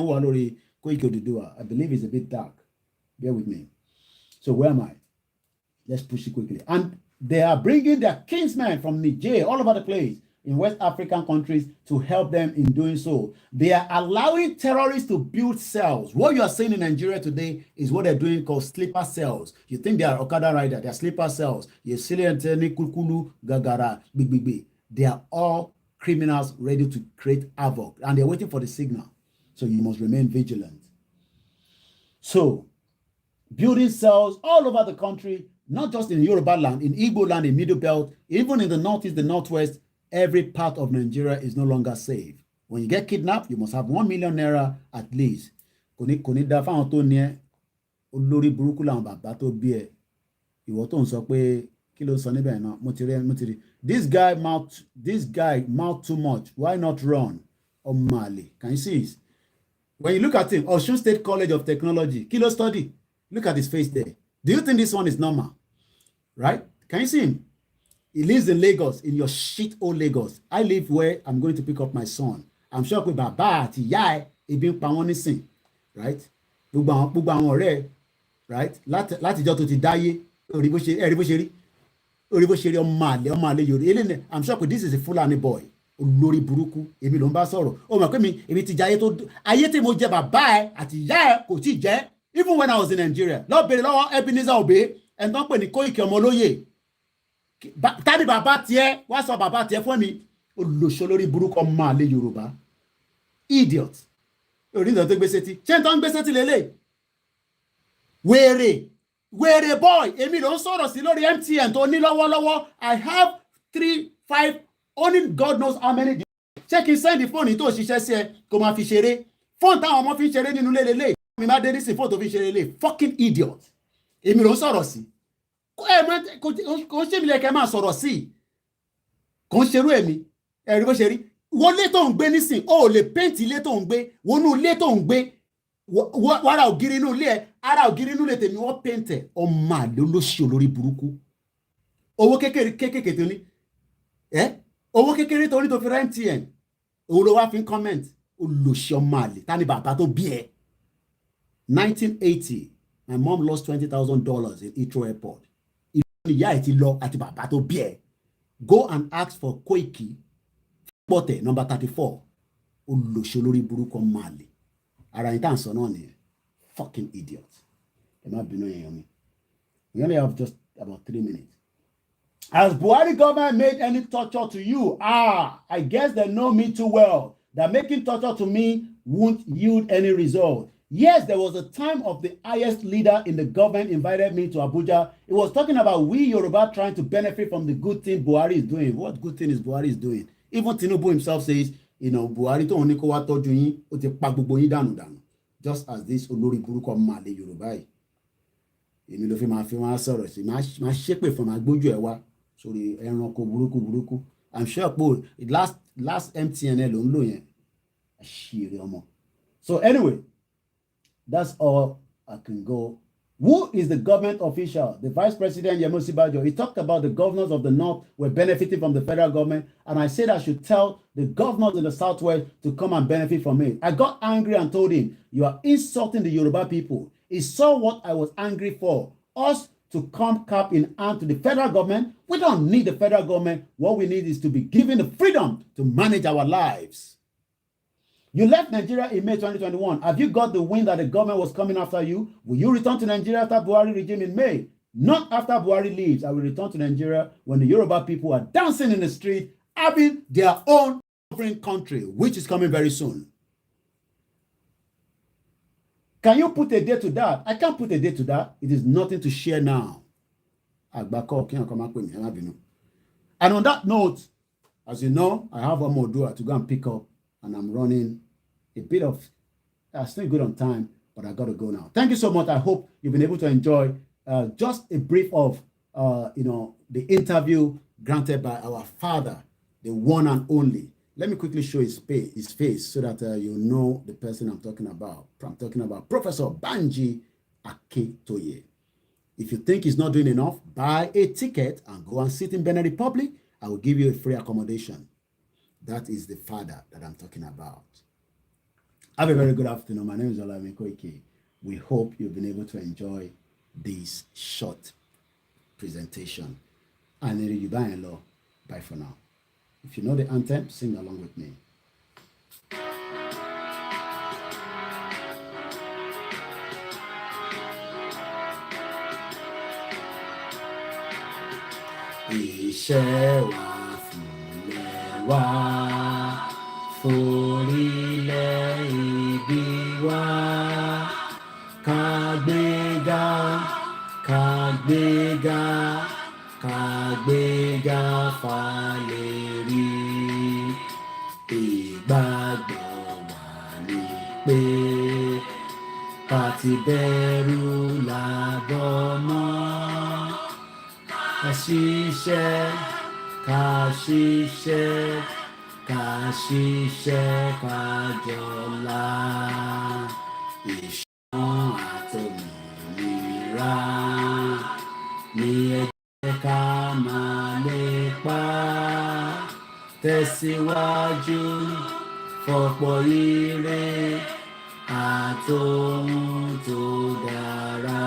it's a bit dark. Bear with me. So where am I? Let's push it quickly. And they are bringing their kinsmen from Niger all over the place in West African countries to help them in doing so. They are allowing terrorists to build cells. What you are seeing in Nigeria today is what they're doing called sleeper cells. You think they are Okada rider, they are sleeper cells. You see Kulkulu, Gagara, Big. They are all criminals ready to create havoc. And they're waiting for the signal. So you must remain vigilant. So, building cells all over the country, not just in Yoruba land, in Igbo land, in Middle Belt, even in the Northeast, the Northwest, every part of Nigeria is no longer safe. When you get kidnapped, you must have 1 million naira at least. This guy mouth too much. Why not run? Mali. Can you see this? When you look at him, Osun State College of Technology, Kilo study. Look at his face there. Do you think this one is normal? Right? Can you see him? He lives in Lagos, in your shit old Lagos. I live where I'm going to pick up my son. I'm sure with Baba àti ìyá ẹ̀ ebi ń pa wọ́n nísìn. Right? Gbogbo àwọn ọ̀rẹ́, right? Láti jọ́ tó ti dáyé, orí bó ṣe rí. Orí bó ṣe rí ọmọ àlè Yorùbá. I'm sure this is a Fulani boy. Olórí burúkú, èmi ló ń bá sọ̀rọ̀. Ó mọ̀ pé èmi ti jẹ ayé tí mo jẹ bàbá ẹ̀ àti ìyá ẹ̀ kò tí jẹ́. Even when I was in Nigeria, lọ bèrè lọ́wọ́ Ebenezer Obey, ẹni tó ń pè ní Koiki Ọmọlóyè. Tàbí bàbá tiẹ̀, wá sọ bàbá tiẹ̀ fún mi. Olóṣó lórí burúkú ọmọ àlè Yorùbá. Idiot. Oríṣiríṣi tó gbé sétí. Ṣé n tó ń gbé sétí lélẹ̀? Wèrè boy, èmi ló ń sọ̀rọ̀ sí lórí MTN tó ní lọ́wọ́lọ́wọ́. I have 3, 5, only God knows how many. Ṣé kí n send the phone tó ṣiṣẹ́ sí ẹ kó máa fi ṣeré? Fóònù táwọn ọmọ fi ń ṣeré nínú lélẹ̀. Mi máa dé ní sí fóònù tó fi ṣeré lé. Fucking idiot. Èmi ló ń sọ̀rọ̀ sí. Kò ń ṣe mi lẹ́kẹ̀ẹ́ máa sọ̀rọ̀ sí. Kò ń ṣerú èmi. Ẹ̀rí bó ṣe rí. Wọ́n lé tó ń gbé nísìn. O ò lè paint ilé tó ń gbé. Wọnú ilé tó ń gbé. wàrà ògiri inú ilé ẹ ara ògiri inú ilé tèmi wọ́n pèntẹ̀ ọmọ àlè olóṣì olórí burúkú owó kékeré tó ní owó kékeré tó ní tó fi rẹ́ MTN òun ló wá fi ń comment olóṣì ọmọ àlè ta ni bàbá tó bí ẹ 1980 my mom lost $20,000 in Heathrow airport ìyá ẹ̀ ti lọ àti bàbá tó bí ẹ go and ask for Koiki pọ̀tẹ̀ number 34 olóṣì olórí burúkú ọmọ àlè ara yín tá à ń sọ náà nìyẹn fucking idiot ẹ má bínú èèyàn mi we only have just about 3 minutes. Has Buhari government made any torture to you? I guess they know me too well. That making torture to me won't yield any result. Yes, there was a time of the highest leader in the government invited me to Abuja. It was talking about we Yoruba trying to benefit from the good thing Buhari is doing. What good thing is Buhari is doing? Even Tinubu himself says, Buhari tó ní kó wá tọ́jú yín, ó ti pa gbogbo yín dànù. Just as this olórí burúkú ọmọ àlè Yorùbá yìí. Èmi ló fi máa sọ̀rọ̀ sí, máa ṣépè fún máa gbójú ẹ̀ wá. Sorry, ẹranko burúkú. I'm sure pé last MTN ló ń lò yẹn. Àṣírí ọmọ. So anyway, that's all I can go. Who is the government official? The Vice President Yemi Osinbajo. He talked about the governors of the North were benefiting from the federal government, and I said I should tell the governors in the Southwest to come and benefit from it. I got angry and told him, you are insulting the Yoruba people. He saw what I was angry for. Us to come cap in hand to the federal government. We don't need the federal government. What we need is to be given the freedom to manage our lives. You left Nigeria in May 2021. Have you got the wind that the government was coming after you? Will you return to Nigeria after Buhari regime in May? Not after Buhari leaves. I will return to Nigeria when the Yoruba people are dancing in the street, having their own sovereign country, which is coming very soon. Can you put a date to that? I can't put a date to that. It is nothing to share now. And on that note, as you know, I have one more door to go and pick up, and I'm running a bit of, still good on time, but I got to go now. Thank you so much. I hope you've been able to enjoy just a brief of, the interview granted by our father, the one and only. Let me quickly show his face so that you know the person I'm talking about. I'm talking about Professor Banji Akintoye. If you think he's not doing enough, buy a ticket and go and sit in Benin Republic. I will give you a free accommodation. That is the father that I'm talking about. Have a very good afternoon. My name is Koikimedia. We hope you've been able to enjoy this short presentation. And bye for now. If you know the anthem, sing along with me. Iṣẹ́ wa fúnlẹ̀ wa, forílẹ̀ ìbí wa, ká gbéga, ká gbéga, ká gbéga fàlẹ́rí. Ìgbàgbọ́ wa ni pé àti bẹ̀rù làbọ̀ mọ́. Ká ṣiṣẹ́, ká ṣiṣẹ́, ká ṣiṣẹ́, ká jọlá. Ìṣàn àtòmìnira ni ẹ jẹ́ ká máa lépa. Tẹ̀síwájú fọ̀pọ̀ ire àtòhun tó dára.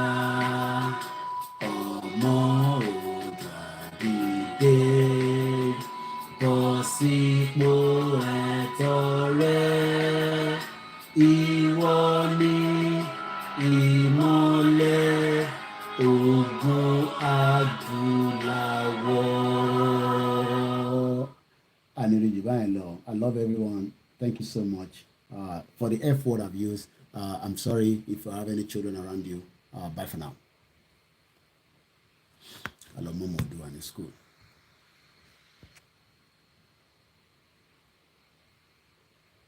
Ọmọ Oòduà dìde, bọ́ sípò ẹ̀tọ́ rẹ. Ìwọ ni ìmọ́lẹ̀ ògo adúláwọ̀. I love everyone. Thank you so much for the F word I've used. I'm sorry if you have any children around you. Bye for now. I love Momo doing in school.